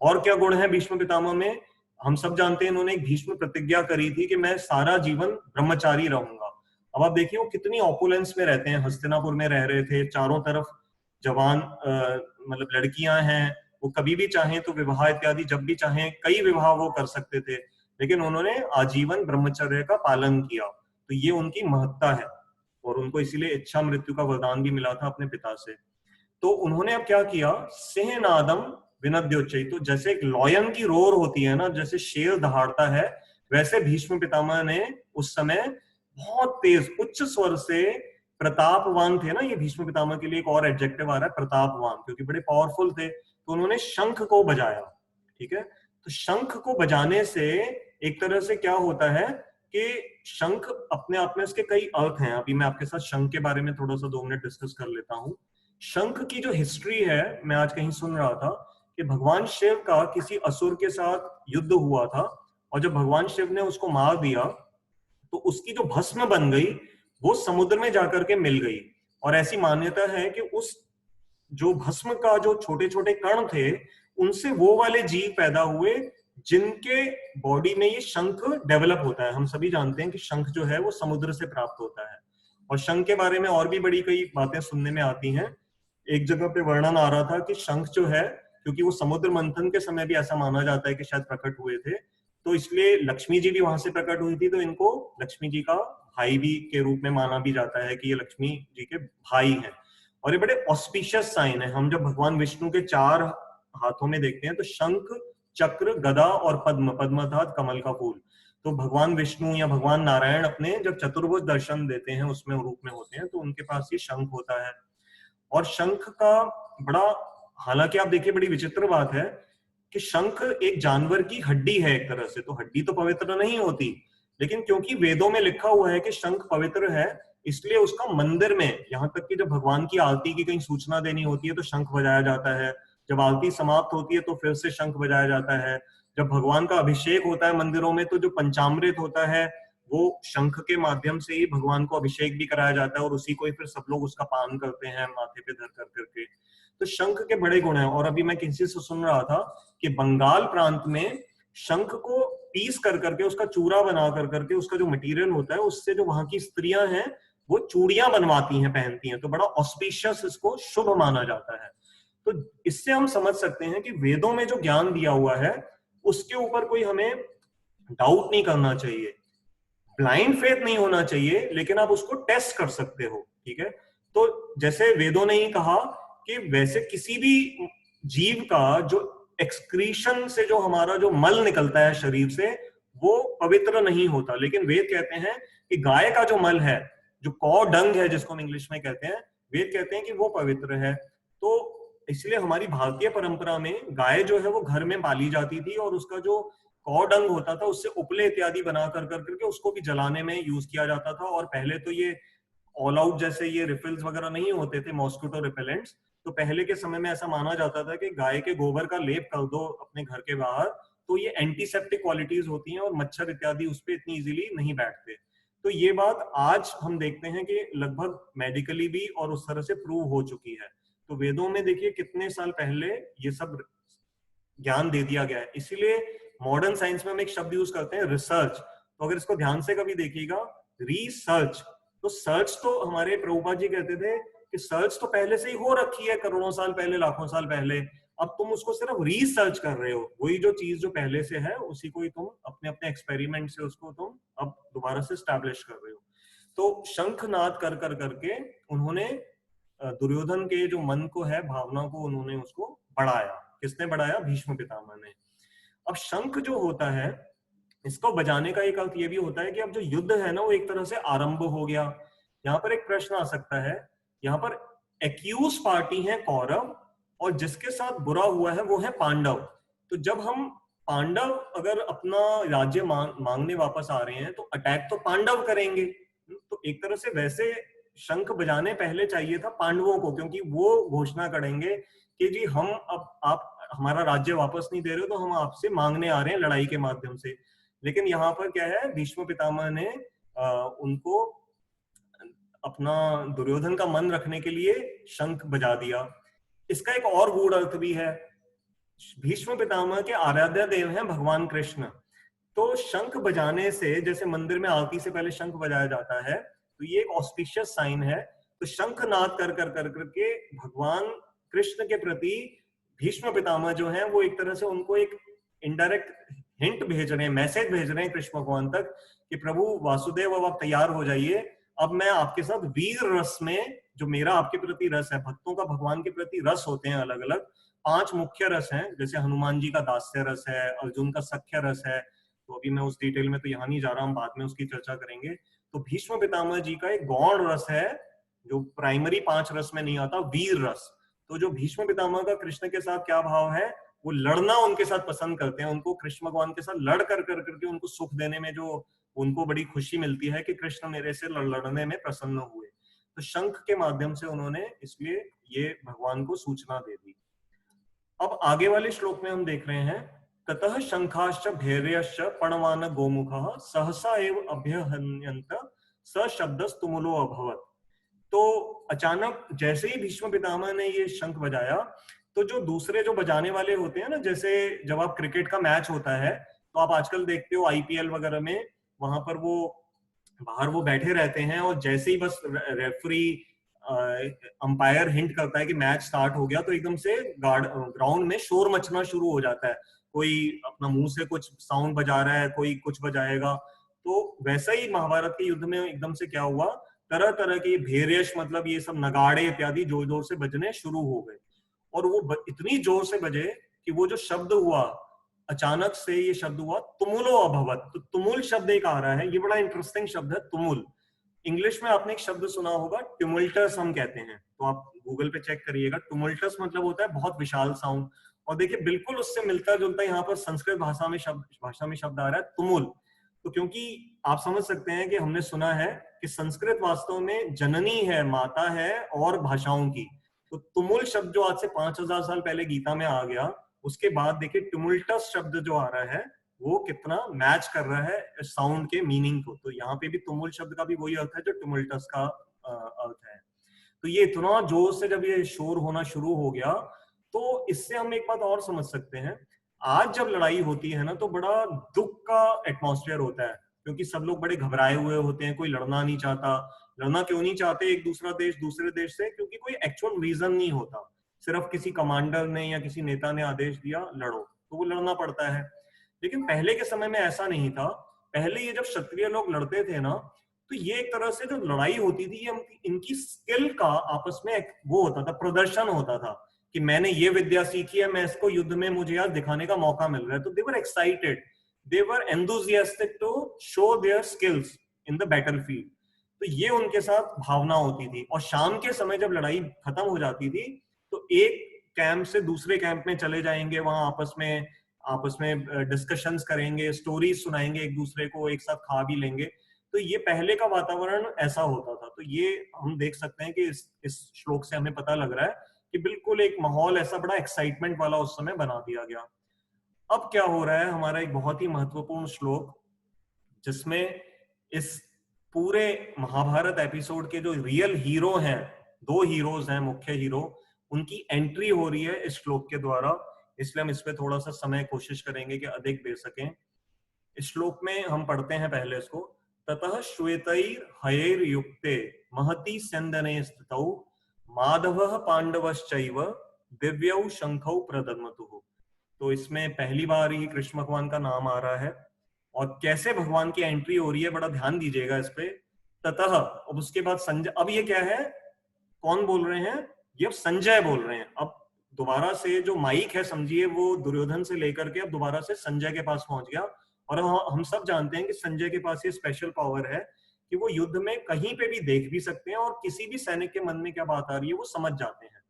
और क्या गुण है भीष्म पितामह में? हम सब जानते हैं इन्होंने एक भीष्म प्रतिज्ञा करी थी कि मैं सारा जीवन ब्रह्मचारी रहूंगा। अब आप देखिए वो कितनी ऑपुलेंस में रहते हैं, हस्तिनापुर में रह रहे थे, चारों तरफ जवान मतलब लड़कियां हैं, वो कभी भी चाहें तो विवाह इत्यादि जब भी चाहें कई विवाह वो कर सकते थे, लेकिन उन्होंने आजीवन ब्रह्मचर्य का पालन किया। तो ये उनकी महत्ता है, और उनको इसीलिए इच्छा मृत्यु का वरदान भी मिला था अपने पिता से। तो उन्होंने अब क्या किया, सिंहनादम विनद्योच्चै, तो जैसे एक लॉयन की रोर होती है ना, जैसे शेर दहाड़ता है, वैसे भीष्म पितामह ने उस समय बहुत तेज उच्च स्वर से, प्रतापवान थे ना, ये भीष्म पितामह के लिए एक और एडजेक्टिव आ रहा है प्रतापवान, क्योंकि बड़े पावरफुल थे, तो उन्होंने शंख को बजाया। ठीक है, तो शंख को बजाने से एक तरह से क्या होता है कि शंख अपने आप में इसके कई अर्थ हैं। अभी मैं आपके साथ शंख के बारे में थोड़ा सा 2 मिनट डिस्कस कर लेता हूं। शंख की जो हिस्ट्री है, मैं आज कहीं सुन रहा था कि भगवान शिव का किसी असुर के साथ युद्ध हुआ था, और जब भगवान शिव ने उसको मार दिया तो उसकी जो भस्म बन गई वो समुद्र में जाकर के मिल गई। और ऐसी मान्यता है कि उस जो भस्म का जो छोटे छोटे कण थे, उनसे वो वाले जीव पैदा हुए जिनके बॉडी में ये शंख डेवलप होता है। हम सभी जानते हैं कि शंख जो है वो समुद्र से प्राप्त होता है। और शंख के बारे में और भी बड़ी कई बातें सुनने में आती हैं। एक जगह पे वर्णन आ रहा था कि शंख जो है, क्योंकि वो समुद्र मंथन के समय भी ऐसा माना जाता है कि शायद प्रकट हुए थे, तो इसलिए लक्ष्मी जी भी वहां से प्रकट हुई थी, तो इनको लक्ष्मी जी का भाई भी के रूप में माना भी जाता है कि ये लक्ष्मी जी के भाई हैं। और ये बड़े ऑस्पिशियस साइन है। हम जब भगवान विष्णु के 4 हाथों में देखते हैं तो शंख, चक्र, गदा और पद्म, पद्म अर्थात कमल का फूल। तो भगवान विष्णु या भगवान नारायण अपने जब चतुर्भुज दर्शन देते हैं उसमें रूप में होते हैं, तो उनके पास ये शंख होता है। और शंख का बड़ा, हालांकि आप देखिए बड़ी विचित्र बात है कि शंख एक जानवर की हड्डी है एक तरह से, तो हड्डी तो पवित्र नहीं होती, लेकिन क्योंकि वेदों में लिखा हुआ है कि शंख पवित्र है, इसलिए उसका मंदिर में, यहाँ तक कि जब भगवान की आरती की कहीं सूचना देनी होती है तो शंख बजाया जाता है, जब आरती समाप्त होती है तो फिर से शंख बजाया जाता है, जब भगवान का अभिषेक होता है मंदिरों में तो जो पंचामृत होता है वो शंख के माध्यम से ही भगवान को अभिषेक भी कराया जाता है, और उसी को ही फिर सब लोग उसका पान करते हैं माथे पे धर कर करके। तो शंख के बड़े गुण हैं। और अभी मैं किसी से सुन रहा था कि बंगाल प्रांत में शंख को पीस कर करके, उसका चूरा बना कर करके, उसका जो मटेरियल होता है उससे जो वहां की स्त्रियां हैं वो चूड़ियां बनवाती हैं, पहनती हैं, तो बड़ा ऑस्पिशियस, इसको शुभ माना जाता है। तो इससे हम समझ सकते हैं कि वेदों में जो ज्ञान दिया हुआ है उसके ऊपर कोई हमें डाउट नहीं करना चाहिए, ब्लाइंड फेथ नहीं होना चाहिए, लेकिन आप उसको टेस्ट कर सकते हो। ठीक है, तो जैसे वेदों ने ही कहा कि वैसे किसी भी जीव का जो एक्सक्रीशन से, जो हमारा जो मल निकलता है शरीर से, वो पवित्र नहीं होता, लेकिन वेद कहते हैं कि गाय का जो मल है, जो कॉ डंग है जिसको हम इंग्लिश में कहते हैं, वेद कहते हैं कि वो पवित्र है। तो इसलिए हमारी भारतीय परंपरा में गाय जो है वो घर में पाली जाती थी, और उसका जो कौ डंग होता था उससे उपले इत्यादि बना कर करके उसको भी जलाने में यूज किया जाता था। और पहले तो ये ऑल आउट जैसे ये रिफिल्स वगैरह नहीं होते थे, मॉस्किटो रिपेलेंट्स, तो पहले के समय में ऐसा माना जाता था कि गाय के गोबर का लेप कर दो अपने घर के बाहर, तो ये एंटीसेप्टिक क्वालिटीज होती हैं और मच्छर इत्यादि उस पर इतनी इजीली नहीं बैठते। तो ये बात आज हम देखते हैं कि लगभग मेडिकली भी और उस तरह से प्रूव हो चुकी है। तो वेदों में देखिए कितने साल पहले ये सब ज्ञान दे दिया गया है। इसीलिए मॉडर्न साइंस में हम एक शब्द यूज करते हैं रिसर्च, तो अगर इसको ध्यान से कभी देखिएगा, रिसर्च, तो सर्च तो हमारे प्रभुपाद जी कहते थे कि सर्च तो पहले से ही हो रखी है, करोड़ों साल पहले, लाखों साल पहले। अब तुम उसको सिर्फ रीसर्च कर रहे हो, वही जो चीज जो पहले से है उसी को ही तुम अपने अपने एक्सपेरिमेंट से उसको तुम अब दोबारा से स्टैब्लिश कर रहे हो। तो शंखनाद कर कर करके उन्होंने दुर्योधन के जो मन को है, भावना को उन्होंने उसको बढ़ाया। किसने बढ़ाया? भीष्म पितामह ने। अब शंख जो होता है, इसको बजाने का एक अर्थ ये भी होता है कि अब जो युद्ध है ना वो एक तरह से आरंभ हो गया। यहाँ पर एक प्रश्न आ सकता है, यहाँ पर एक्यूज पार्टी है कौरव, और जिसके साथ बुरा हुआ है वो है पांडव। तो जब हम पांडव अगर अपना राज्य मांगने वापस आ रहे हैं तो अटैक तो पांडव करेंगे। तो एक तरह से वैसे शंख बजाने पहले चाहिए था पांडवों को, क्योंकि वो घोषणा करेंगे कि जी हम अब आप हमारा राज्य वापस नहीं दे रहे हो तो हम आपसे मांगने आ रहे हैं लड़ाई के माध्यम से। लेकिन यहाँ पर क्या है, भीष्म पितामह ने उनको अपना दुर्योधन का मन रखने के लिए शंख बजा दिया। इसका एक और गूढ़ अर्थ भी है। भीष्म पितामह के आराध्य देव हैं भगवान कृष्ण। तो शंख बजाने से, जैसे मंदिर में आरती से पहले शंख बजाया जाता है, तो ये एक ऑस्पिशियस साइन है। तो शंख नाद कर कर कर करके भगवान कृष्ण के प्रति भीष्म पितामह जो है वो एक तरह से उनको एक इनडायरेक्ट हिंट भेज रहे हैं, मैसेज भेज रहे हैं कृष्ण भगवान तक कि प्रभु वासुदेव अब आप तैयार हो जाइए, अब मैं आपके साथ वीर रस में, जो मेरा आपके प्रति रस है, भक्तों का भगवान के प्रति रस होते हैं अलग अलग 5 मुख्य रस हैं, जैसे हनुमान जी का दास्य रस है, अर्जुन का सख्य रस है। तो अभी मैं उस डिटेल में तो यहाँ नहीं जा रहा, हम बाद में उसकी चर्चा करेंगे। तो भीष्म पितामह जी का एक गौण रस है जो प्राइमरी 5 रस में नहीं आता, वीर रस। तो जो भीष्म पितामह का कृष्ण के साथ क्या भाव है, वो लड़ना उनके साथ पसंद करते हैं। उनको कृष्ण भगवान के साथ लड़ कर कर करके उनको सुख देने में जो उनको बड़ी खुशी मिलती है कि कृष्ण मेरे से लड़ने में प्रसन्न हुए। तो शंख के माध्यम से उन्होंने इसलिए ये भगवान को सूचना दे दी। अब आगे वाले श्लोक में हम देख रहे हैं, ततः शंखाश्च भैर्यश्च पणवान गोमुखः सहसा एव अभ्यहन्यन्त स शब्दस्तुमुलो अभवत्। तो अचानक जैसे ही भीष्म पितामह ने ये शंख बजाया, तो जो दूसरे जो बजाने वाले होते हैं ना, जैसे जब आप क्रिकेट का मैच होता है तो आप आजकल देखते हो आईपीएल वगैरह में, वहां पर वो बाहर वो बैठे रहते हैं और जैसे ही बस रेफरी अंपायर हिंट करता है कि मैच स्टार्ट हो गया तो एकदम से ग्राउंड में शोर मचना शुरू हो जाता है। कोई अपना मुंह से कुछ साउंड बजा रहा है, कोई कुछ बजाएगा। तो वैसा ही महाभारत के युद्ध में एकदम से क्या हुआ, तरह तरह के भेरियश मतलब ये सब नगाड़े इत्यादि जोर जोर से बजने शुरू हो गए। और वो इतनी जोर से बजे कि वो जो शब्द हुआ, अचानक से ये शब्द हुआ तुमुलो अभवत। तो तुमुल शब्द एक आ रहा है, ये बड़ा इंटरेस्टिंग शब्द है तुमुल। इंग्लिश में आपने एक शब्द सुना होगा ट्यूमुल्टस, हम कहते हैं, तो आप गूगल पे चेक करिएगा। ट्यूमुल्टस मतलब होता है बहुत विशाल साउंड। और देखिए बिल्कुल उससे मिलता जुलता यहाँ पर संस्कृत भाषा में शब्द आ रहा है तुमुल। तो क्योंकि आप समझ सकते हैं कि हमने सुना है कि संस्कृत वास्तव में जननी है, माता है और भाषाओं की। तो तुमुल शब्द जो आज से 5000 साल पहले गीता में आ गया, उसके बाद देखिए ट्यूमुल्टस शब्द जो आ रहा है वो कितना मैच कर रहा है साउंड के मीनिंग को। तो यहाँ पे भी तुमुल शब्द का भी वही अर्थ है जो ट्यूमुल्टस का अर्थ है। तो ये इतना जोर से जब ये शोर होना शुरू हो गया, तो इससे हम एक बात और समझ सकते हैं, आज जब लड़ाई होती है ना तो बड़ा दुख का एटमॉस्फेयर होता है, क्योंकि सब लोग बड़े घबराए हुए होते हैं, कोई लड़ना नहीं चाहता। लड़ना क्यों नहीं चाहते एक दूसरा देश दूसरे देश से? क्योंकि कोई एक्चुअल रीजन नहीं होता, सिर्फ किसी कमांडर ने या किसी नेता ने आदेश दिया लड़ो, तो वो लड़ना पड़ता है। लेकिन पहले के समय में ऐसा नहीं था। पहले ये जब क्षत्रिय लोग लड़ते थे ना, तो ये एक तरह से जो लड़ाई होती थी, ये इनकी स्किल का आपस में एक वो होता था, प्रदर्शन होता था कि मैंने ये विद्या सीखी है, मैं इसको युद्ध में मुझे आज दिखाने का मौका मिल रहा है। तो they were excited, they were enthusiastic to show their skills in the battlefield. तो ये उनके साथ भावना होती थी। और शाम के समय जब लड़ाई खत्म हो जाती थी तो एक कैंप से दूसरे कैंप में चले जाएंगे, वहां आपस में डिस्कशंस करेंगे, स्टोरीज सुनाएंगे एक दूसरे को, एक साथ खा भी लेंगे। तो ये पहले का वातावरण ऐसा होता था। तो ये हम देख सकते हैं कि इस श्लोक से हमें पता लग रहा है कि बिल्कुल एक माहौल ऐसा बड़ा एक्साइटमेंट वाला उस समय बना दिया गया। अब क्या हो रहा है, हमारा एक बहुत ही महत्वपूर्ण श्लोक, जिसमें इस पूरे महाभारत एपिसोड के जो रियल हीरो हैं, 2 हीरोज हैं मुख्य हीरो, उनकी एंट्री हो रही है इस श्लोक के द्वारा। इसलिए हम इस पे थोड़ा सा समय कोशिश करेंगे कि अधिक दे सकें। इस श्लोक में हम पढ़ते हैं पहले इसको। ततः श्वेतैर्हयैर्युक्ते महती स्यन्दने स्थितौ माधवः पांडवश्चैव दिव्यौ शंखौ प्रदद्मतुः। तो इसमें पहली बार ही कृष्ण भगवान का नाम आ रहा है और कैसे भगवान की एंट्री हो रही है, बड़ा ध्यान दीजिएगा इस पे। ततः, अब उसके बाद संजय, अब ये क्या है, कौन बोल रहे हैं, ये अब संजय बोल रहे हैं। अब दोबारा से जो माइक है समझिए वो दुर्योधन से लेकर के अब दोबारा से संजय के पास पहुंच गया। और हम सब जानते हैं कि संजय के पास ये स्पेशल पावर है कि वो युद्ध में कहीं पे भी देख भी सकते हैं और किसी भी सैनिक के मन में क्या बात आ रही है वो समझ जाते हैं।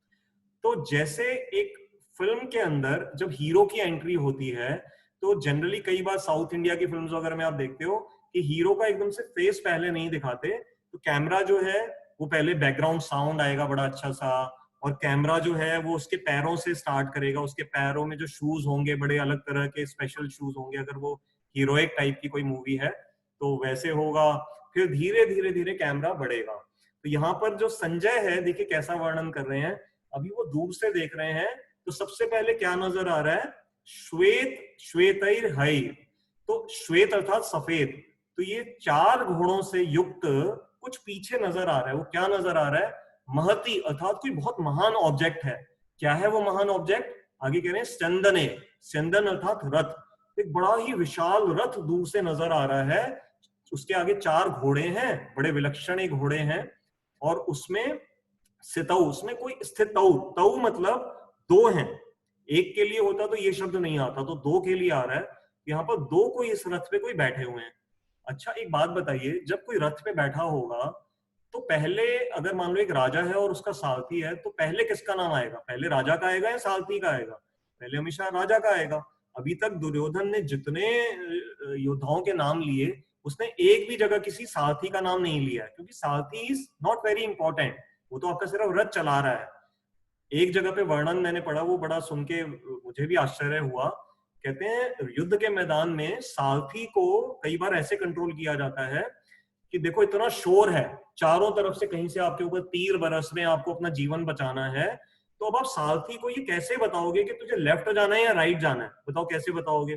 तो जैसे एक फिल्म के अंदर जब हीरो की एंट्री होती है तो जनरली कई बार साउथ इंडिया की फिल्म्स वगैरह में आप देखते हो कि हीरो का एकदम से फेस पहले नहीं दिखाते, तो कैमरा जो है वो पहले बैकग्राउंड साउंड आएगा बड़ा अच्छा सा, और कैमरा जो है वो उसके पैरों से स्टार्ट करेगा, उसके पैरों में जो शूज होंगे बड़े अलग तरह के स्पेशल शूज होंगे, अगर वो हीरोइक टाइप की कोई मूवी है तो वैसे होगा। फिर धीरे धीरे धीरे कैमरा बढ़ेगा। तो यहाँ पर जो संजय है देखिए कैसा वर्णन कर रहे हैं, अभी वो दूर से देख रहे हैं तो सबसे पहले क्या नजर आ रहा है, श्वेत श्वेतैर्हय, तो श्वेत अर्थात सफेद, तो ये 4 घोड़ों से युक्त कुछ पीछे नजर आ रहा है। वो क्या नजर आ रहा है, महती अर्थात कोई बहुत महान ऑब्जेक्ट है। क्या है वो महान ऑब्जेक्ट, आगे कह रहे हैं स्यंदने, स्यंदन अर्थात रथ, एक बड़ा ही विशाल रथ दूर से नजर आ रहा है। उसके आगे 4 घोड़े हैं, बड़े विलक्षण एक घोड़े हैं, और उसमें स्थितौ, उसमें कोई स्थितौ, तौ मतलब 2 हैं, एक के लिए होता तो ये शब्द नहीं आता, तो 2 के लिए आ रहा है। यहाँ पर 2 कोई इस रथ पे कोई बैठे हुए हैं। अच्छा एक बात बताइए, जब कोई रथ पे बैठा होगा तो पहले अगर मान लो एक राजा है और उसका सारथी है तो पहले किसका नाम आएगा, पहले राजा का आएगा या सारथी का आएगा, पहले हमेशा राजा का आएगा। अभी तक दुर्योधन ने जितने योद्धाओं के नाम लिए उसने एक भी जगह किसी सारथी का नाम नहीं लिया है, क्योंकि सारथी इज नॉट वेरी इंपॉर्टेंट, वो तो आपका सिर्फ रथ चला रहा है। एक जगह पे वर्णन मैंने पढ़ा, वो बड़ा सुन के मुझे भी आश्चर्य हुआ। कहते हैं युद्ध के मैदान में सारथी को कई बार ऐसे कंट्रोल किया जाता है कि देखो इतना शोर है, चारों तरफ से कहीं से आपके ऊपर तीर बरस रहे हैं, आपको अपना जीवन बचाना है, तो अब आप सारथी को ये कैसे बताओगे कि तुझे लेफ्ट जाना है या राइट जाना है, बताओ कैसे बताओगे।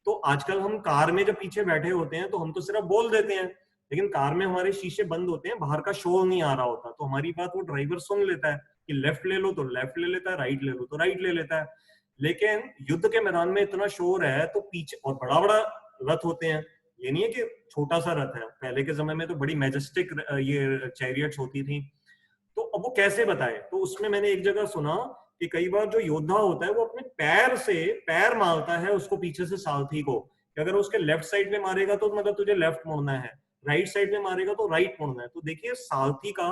तो आजकल हम कार में जब पीछे बैठे होते हैं तो हम तो सिर्फ बोल देते हैं, लेकिन कार में हमारे शीशे बंद होते हैं, बाहर का शोर नहीं आ रहा होता, तो हमारी बात वो ड्राइवर सुन लेता है कि लेफ्ट ले लो तो लेफ्ट ले लेता है, राइट ले लो तो राइट ले लेता है। लेकिन युद्ध के मैदान में इतना शोर है तो पीछे, और बड़ा बड़ा रथ होते हैं, ये नहीं है कि छोटा सा रथ है, पहले के समय में तो बड़ी मैजेस्टिक ये चैरियट्स होती थी। तो अब वो कैसे बताए, तो उसमें मैंने एक जगह सुना कि कई बार जो योद्धा होता है वो अपने पैर से पैर मारता है उसको पीछे से सारथी को, कि अगर उसके लेफ्ट साइड में मारेगा तो मतलब तुझे लेफ्ट मुड़ना है, राइट साइड में मारेगा तो राइट मुड़ना है। तो देखिए सारथी का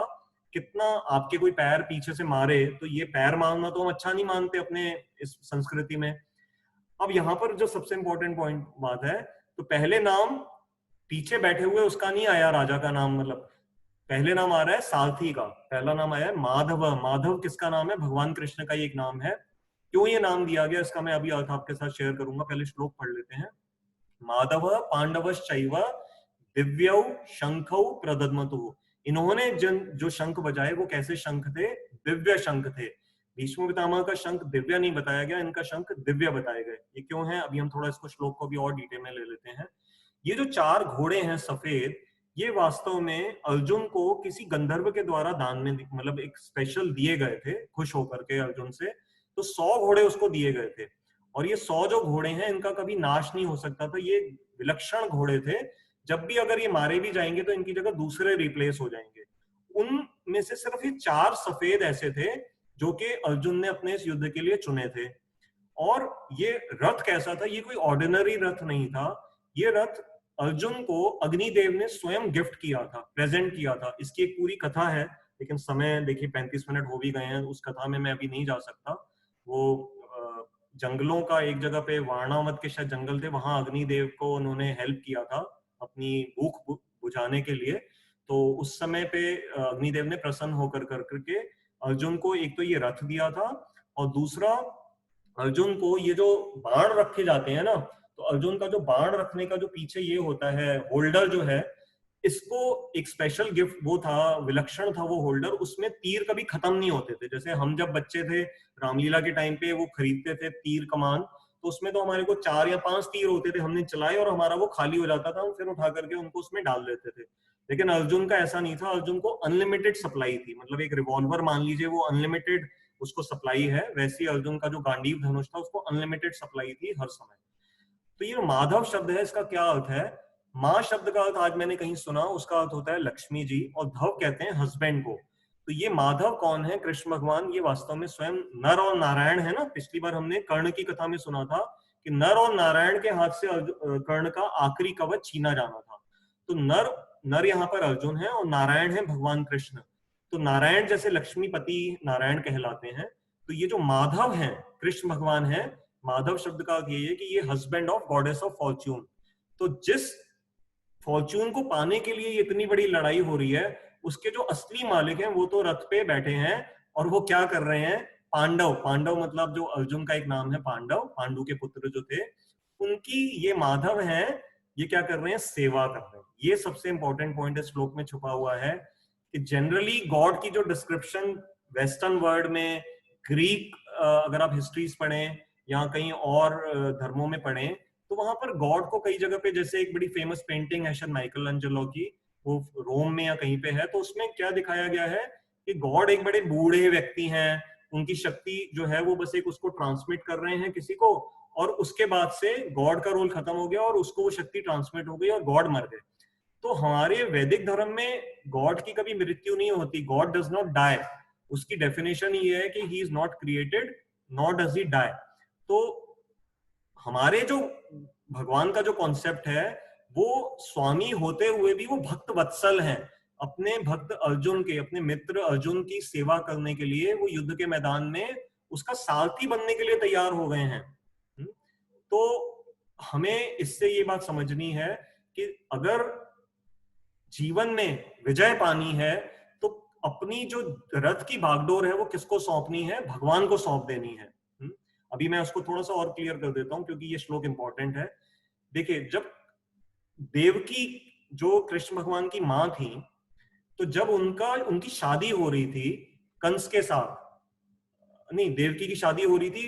कितना, आपके कोई पैर पीछे से मारे तो ये पैर मारना तो हम अच्छा नहीं मानते अपने इस संस्कृति में। अब यहाँ पर जो सबसे इंपॉर्टेंट पॉइंट बात है, तो पहले नाम पीछे बैठे हुए उसका नहीं आया राजा का नाम, मतलब पहले नाम आ रहा है सारथी का, पहला नाम आया है माधव। माधव किसका नाम है, भगवान कृष्ण का ही एक नाम है। क्यों ये नाम दिया गया इसका मैं अभी अर्थ आपके साथ शेयर करूंगा, पहले श्लोक पढ़ लेते हैं। माधव पांडवश्चैव दिव्यौ शंखौ प्रदद्मतु, इन्होंने जो शंख बजाए वो कैसे शंख थे, दिव्य शंख थे। भीष्म पितामह का शंख दिव्य नहीं बताया गया, इनका शंख दिव्य बताए गए। ये क्यों है, अभी हम थोड़ा इसको श्लोक को भी और डिटेल में ले लेते हैं। ये जो 4 घोड़े हैं सफेद, ये वास्तव में अर्जुन को किसी गंधर्व के द्वारा दान में, मतलब एक स्पेशल दिए गए थे खुश होकर के अर्जुन से, तो 100 घोड़े उसको दिए गए थे। और ये 100 जो घोड़े हैं इनका कभी नाश नहीं हो सकता था, ये विलक्षण घोड़े थे, जब भी अगर ये मारे भी जाएंगे तो इनकी जगह दूसरे रिप्लेस हो जाएंगे। उनमें से सिर्फ ये 4 सफेद ऐसे थे जो कि अर्जुन ने अपने इस युद्ध के लिए चुने थे। और ये रथ कैसा था, ये कोई ऑर्डिनरी रथ नहीं था, ये रथ अर्जुन को अग्निदेव ने स्वयं गिफ्ट किया था, प्रेजेंट किया था। इसकी एक पूरी कथा है, लेकिन समय देखिए 35 मिनट हो भी गए हैं, उस कथा में मैं अभी नहीं जा सकता। वो जंगलों का एक जगह पे, वारणावत के शायद जंगल थे, वहां अग्निदेव को उन्होंने हेल्प किया था अपनी भूख बुझाने के लिए। तो उस समय पे अग्निदेव ने प्रसन्न होकर करके अर्जुन को एक तो ये रथ दिया था, और दूसरा अर्जुन को ये जो बाण रखे जाते हैं ना, तो अर्जुन का जो बाण रखने का जो पीछे ये होता है होल्डर जो है, इसको एक स्पेशल गिफ्ट वो था, विलक्षण था वो होल्डर, उसमें तीर कभी खत्म नहीं होते थे। जैसे हम जब बच्चे थे रामलीला के टाइम पे वो खरीदते थे तीर कमान, तो उसमें तो हमारे को 4 या 5 तीर होते थे, हमने चलाए और हमारा वो खाली हो जाता था, हम फिर उठा करके उनको उसमें डाल देते थे। लेकिन अर्जुन का ऐसा नहीं था, अर्जुन को अनलिमिटेड सप्लाई थी, मतलब एक रिवॉल्वर मान लीजिए वो अनलिमिटेड उसको सप्लाई है, वैसे ही अर्जुन का जो गांडीव धनुष था उसको अनलिमिटेड सप्लाई थी हर समय। तो ये माधव शब्द है, इसका क्या अर्थ है? माँ शब्द का अर्थ आज मैंने कहीं सुना, उसका अर्थ होता है लक्ष्मी जी, और धव कहते हैं हस्बैंड को। तो ये माधव कौन है? कृष्ण भगवान। ये वास्तव में स्वयं नर और नारायण है ना। पिछली बार हमने कर्ण की कथा में सुना था कि नर और नारायण के हाथ से कर्ण का आखिरी कवच छीना जाना था। तो नर नर यहाँ पर अर्जुन है और नारायण है भगवान कृष्ण। तो नारायण जैसे लक्ष्मीपति नारायण कहलाते हैं, तो ये जो माधव है कृष्ण भगवान है। माधव शब्द का अर्थ ये है कि ये husband of goddess of Fortune. तो जिस फॉर्च्यून को पाने के लिए इतनी बड़ी लड़ाई हो रही है, उसके जो असली मालिक हैं वो तो रथ पे बैठे हैं, और वो क्या कर रहे हैं? पांडव, पांडव मतलब जो अर्जुन का एक नाम है पांडव, पांडु के पुत्र जो थे, उनकी ये माधव हैं, ये क्या कर रहे हैं? सेवा कर रहे हैं। ये सबसे इंपॉर्टेंट पॉइंट इस श्लोक में छुपा हुआ है कि जनरली गॉड की जो डिस्क्रिप्शन वेस्टर्न वर्ल्ड में, ग्रीक अगर आप हिस्ट्रीज पढ़ें या कहीं और धर्मों में पढ़ें, तो वहां पर गॉड को कई जगह पे, जैसे एक बड़ी फेमस पेंटिंग है शायद माइकल एंजेलो की, वो रोम में या कहीं पे है, तो उसमें क्या दिखाया गया है कि गॉड एक बड़े बूढ़े व्यक्ति हैं, उनकी शक्ति जो है वो बस एक उसको ट्रांसमिट कर रहे हैं किसी को, और उसके बाद से गॉड का रोल खत्म हो गया और उसको वो शक्ति ट्रांसमिट हो गई और गॉड मर गए। तो हमारे वैदिक धर्म में गॉड की कभी मृत्यु नहीं होती, गॉड डज नॉट डाई। उसकी डेफिनेशन ये है कि he is not created not does he die. तो हमारे जो भगवान का जो कॉन्सेप्ट है, वो स्वामी होते हुए भी वो भक्त वत्सल हैं। अपने भक्त अर्जुन के, अपने मित्र अर्जुन की सेवा करने के लिए वो युद्ध के मैदान में उसका सारथी बनने के लिए तैयार हो गए हैं। तो हमें इससे ये बात समझनी है कि अगर जीवन में विजय पानी है तो अपनी जो रथ की भागदौड़ है वो किसको सौंपनी है? भगवान को सौंप देनी है। अभी मैं उसको थोड़ा सा और क्लियर कर देता हूं क्योंकि ये श्लोक इंपॉर्टेंट है। देखिए, जब देवकी जो कृष्ण भगवान की मां थी, तो जब उनकी शादी हो रही थी कंस के साथ, नहीं, देवकी की शादी हो रही थी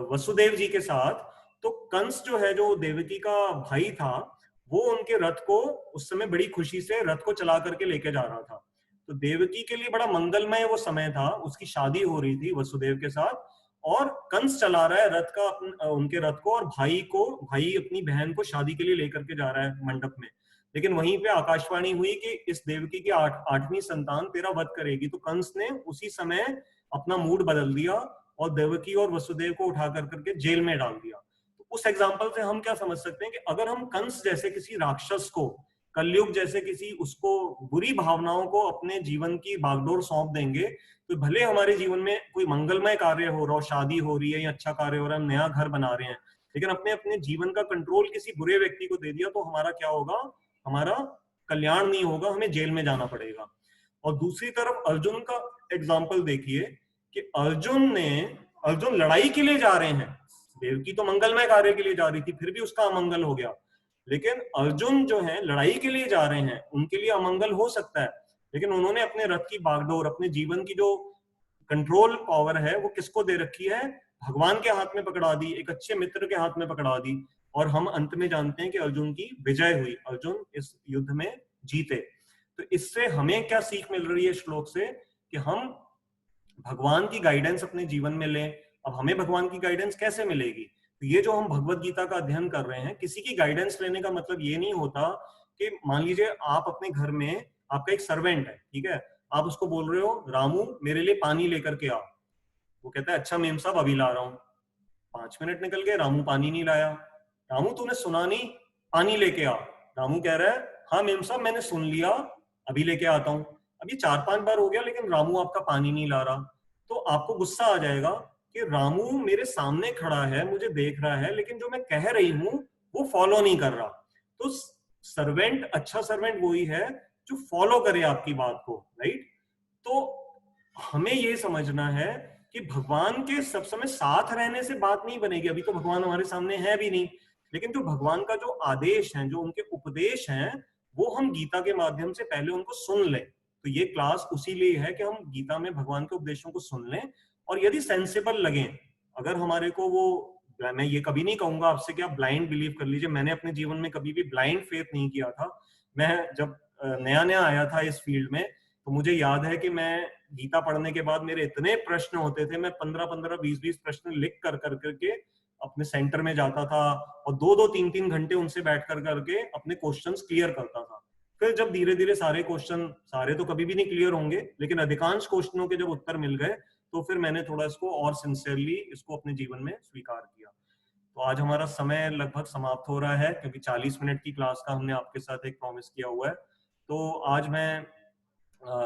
वसुदेव जी के साथ, तो कंस जो है, जो देवकी का भाई था, वो उनके रथ को उस समय बड़ी खुशी से रथ को चला करके लेके जा रहा था। तो देवकी के लिए बड़ा मंगलमय वो समय था, उसकी शादी हो रही थी वसुदेव के साथ, और कंस चला रहा है रथ का उनके रथ को, और भाई अपनी बहन को शादी के लिए लेकर के जा रहा है मंडप में। लेकिन वहीं पे आकाशवाणी हुई कि इस देवकी की 8वीं संतान तेरा वध करेगी। तो कंस ने उसी समय अपना मूड बदल दिया और देवकी और वसुदेव को उठा करके जेल में डाल दिया। तो उस एग्जाम्पल से हम क्या समझ सकते हैं कि अगर हम कंस जैसे किसी राक्षस को, कलयुग जैसे किसी उसको, बुरी भावनाओं को अपने जीवन की बागडोर सौंप देंगे, तो भले हमारे जीवन में कोई मंगलमय कार्य हो रहा हो, शादी हो रही है या अच्छा कार्य हो रहा है, हम नया घर बना रहे हैं, लेकिन अपने जीवन का कंट्रोल किसी बुरे व्यक्ति को दे दिया, तो हमारा क्या होगा? हमारा कल्याण नहीं होगा, हमें जेल में जाना पड़ेगा। और दूसरी तरफ अर्जुन का एग्जाम्पल देखिए कि अर्जुन लड़ाई के लिए जा रहे हैं। देवकी तो मंगलमय कार्य के लिए जा रही थी, फिर भी उसका अमंगल हो गया। लेकिन अर्जुन जो है लड़ाई के लिए जा रहे हैं, उनके लिए अमंगल हो सकता है, लेकिन उन्होंने अपने रथ की बागडोर, अपने जीवन की जो कंट्रोल पावर है, वो किसको दे रखी है? भगवान के हाथ में पकड़ा दी, एक अच्छे मित्र के हाथ में पकड़ा दी। और हम अंत में जानते हैं कि अर्जुन की विजय हुई, अर्जुन इस युद्ध में जीते। तो इससे हमें क्या सीख मिल रही है श्लोक से? कि हम भगवान की गाइडेंस अपने जीवन में लें। अब हमें भगवान की गाइडेंस कैसे मिलेगी? तो ये जो हम भगवत गीता का अध्ययन कर रहे हैं, किसी की गाइडेंस लेने का मतलब ये नहीं होता कि मान लीजिए आप अपने घर में, आपका एक सर्वेंट है, ठीक है, आप उसको बोल रहे हो रामू मेरे लिए पानी लेकर के आ। वो कहता है अच्छा मेम साहब अभी ला रहा हूं। 5 मिनट निकल गए, रामू पानी नहीं लाया। रामू तूने सुना नहीं, पानी लेके आ। रामू कह रहा है हाँ मेम साहब मैंने सुन लिया, अभी लेके आता हूँ। अभी 4-5 बार हो गया लेकिन रामू आपका पानी नहीं ला रहा। तो आपको गुस्सा आ जाएगा कि रामू मेरे सामने खड़ा है, मुझे देख रहा है, लेकिन जो मैं कह रही हूँ वो फॉलो नहीं कर रहा। तो सर्वेंट, अच्छा सर्वेंट वही है जो फॉलो करे आपकी बात को, राइट? तो हमें ये समझना है कि भगवान के सब समय साथ रहने से बात नहीं बनेगी। अभी तो भगवान हमारे सामने है भी नहीं, लेकिन जो भगवान का जो आदेश है, जो उनके उपदेश हैं, वो हम गीता के माध्यम से पहले उनको सुन लें। तो ये क्लास उसी लिए है कि हम गीता में भगवान के उपदेशों को सुन लें, और यदि सेंसिबल लगे, अगर हमारे को वो मैं ये कभी नहीं कहूंगा आपसे कि आप ब्लाइंड बिलीव कर लीजिए। मैंने अपने जीवन में कभी भी ब्लाइंड फेथ नहीं किया था। मैं जब नया नया आया था इस फील्ड में, तो मुझे याद है कि मैं गीता पढ़ने के बाद मेरे इतने प्रश्न होते थे, मैं 15-15, 20-20 प्रश्न लिख कर करके अपने सेंटर में जाता था और 2-2, 3-3 घंटे उनसे बैठ कर करके अपने क्वेश्चंस क्लियर करता था। फिर जब धीरे धीरे सारे क्वेश्चन, सारे तो कभी भी नहीं क्लियर होंगे, लेकिन अधिकांश क्वेश्चनों के जब उत्तर मिल गए, तो फिर मैंने थोड़ा इसको और सिंसियरली इसको अपने जीवन में स्वीकार किया। तो आज हमारा समय लगभग समाप्त हो रहा है, क्योंकि 40 मिनट की क्लास का हमने आपके साथ एक प्रॉमिस किया हुआ है। तो आज मैं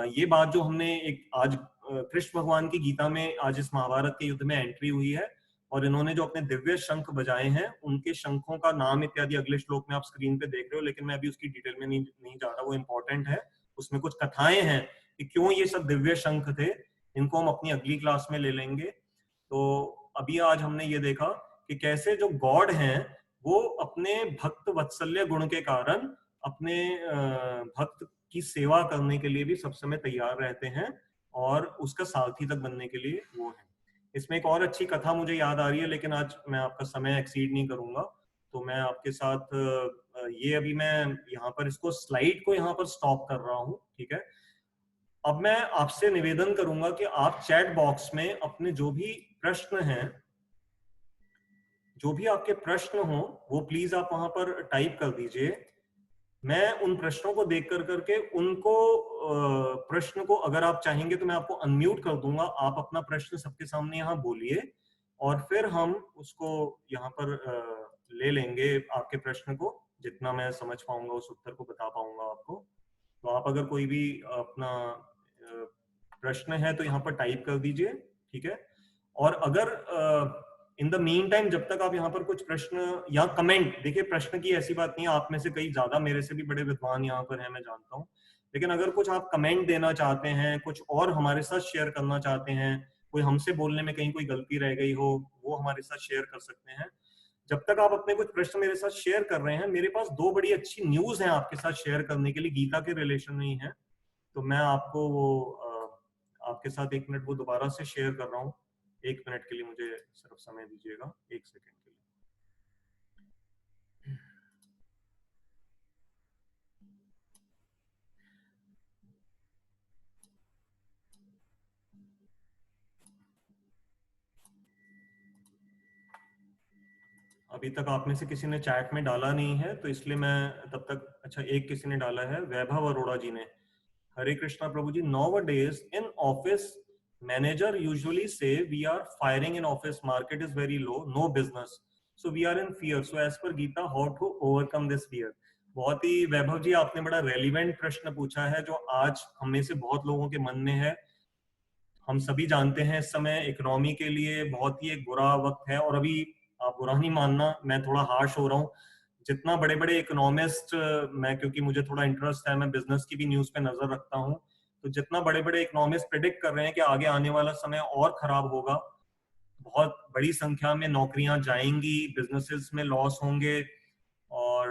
ये बात जो हमने एक आज कृष्ण भगवान की गीता में आज इस महाभारत के युद्ध में एंट्री हुई है, और इन्होंने जो अपने दिव्य शंख बजाए हैं, उनके शंखों का नाम इत्यादि अगले श्लोक में आप स्क्रीन पे देख रहे हो, लेकिन मैं अभी उसकी डिटेल में नहीं जा रहा। वो इंपॉर्टेंट है, उसमें कुछ कथाएं हैं कि क्यों ये सब दिव्य शंख थे। इनको हम अपनी अगली क्लास में ले लेंगे। तो अभी आज हमने ये देखा कि कैसे जो गॉड हैं वो अपने भक्त वत्सल्य गुण के कारण अपने भक्त की सेवा करने के लिए भी सब समय तैयार रहते हैं, और उसका सारथी तक बनने के लिए वो है। इसमें एक और अच्छी कथा मुझे याद आ रही है, लेकिन आज मैं आपका समय एक्सीड नहीं करूंगा, तो मैं आपके साथ ये अभी मैं यहाँ पर इसको स्लाइड को यहाँ पर स्टॉप कर रहा हूँ, ठीक है। अब मैं आपसे निवेदन करूंगा कि आप चैट बॉक्स में अपने जो भी प्रश्न हैं, जो भी आपके प्रश्न हो, वो प्लीज आप वहां पर टाइप कर दीजिए। मैं उन प्रश्नों को देख कर करके उनको प्रश्न को, अगर आप चाहेंगे तो मैं आपको अनम्यूट कर दूंगा, आप अपना प्रश्न सबके सामने यहाँ बोलिए, और फिर हम उसको यहाँ पर ले लेंगे आपके प्रश्न को, जितना मैं समझ पाऊंगा उस उत्तर को बता पाऊंगा आपको। तो आप अगर कोई भी अपना प्रश्न है तो यहाँ पर टाइप कर दीजिए, ठीक है। और अगर इन द मीन टाइम, जब तक आप यहाँ पर कुछ प्रश्न या कमेंट, देखिए प्रश्न की ऐसी बात नहीं है, आप में से कई ज्यादा मेरे से भी बड़े विद्वान यहाँ पर हैं, मैं जानता हूँ, लेकिन अगर कुछ आप कमेंट देना चाहते हैं, कुछ और हमारे साथ शेयर करना चाहते हैं, कोई हमसे बोलने में कहीं कोई गलती रह गई हो, वो हमारे साथ शेयर कर सकते हैं। जब तक आप अपने कुछ प्रश्न मेरे साथ शेयर कर रहे हैं, मेरे पास दो बड़ी अच्छी न्यूज है आपके साथ शेयर करने के लिए, गीता के रिलेशन में ही है। तो मैं आपको वो आपके साथ 1 मिनट वो दोबारा से शेयर कर रहा हूँ। 1 मिनट के लिए मुझे सिर्फ समय दीजिएगा, 1 सेकेंड के लिए। अभी तक आप में से किसी ने चैट में डाला नहीं है, तो इसलिए मैं तब तक, अच्छा एक किसी ने डाला है, वैभव अरोड़ा जी ने। हरे कृष्णा प्रभु जी, nowadays in office manager usually say we are firing in office, market is very low, no business, so we are in fear, so as per Gita how to overcome this fear। बहुत ही वैभव जी आपने बड़ा relevant प्रश्न पूछा है, जो आज हम में से बहुत लोगों के मन में है। हम सभी जानते हैं इस समय इकोनॉमी के लिए बहुत ही एक बुरा वक्त है, और अभी आप बुरा नहीं मानना, मैं थोड़ा हार्श हो रहा हूँ। जितना बड़े बड़े इकोनॉमिस्ट, मैं क्योंकि मुझे थोड़ा इंटरेस्ट है, मैं बिजनेस की भी न्यूज पे नजर रखता हूँ, तो जितना बड़े बड़े इकोनॉमिस्ट प्रेडिक्ट कर रहे हैं कि आगे आने वाला समय और खराब होगा, बहुत बड़ी संख्या में नौकरियां जाएंगी, बिजनेसेस में लॉस होंगे, और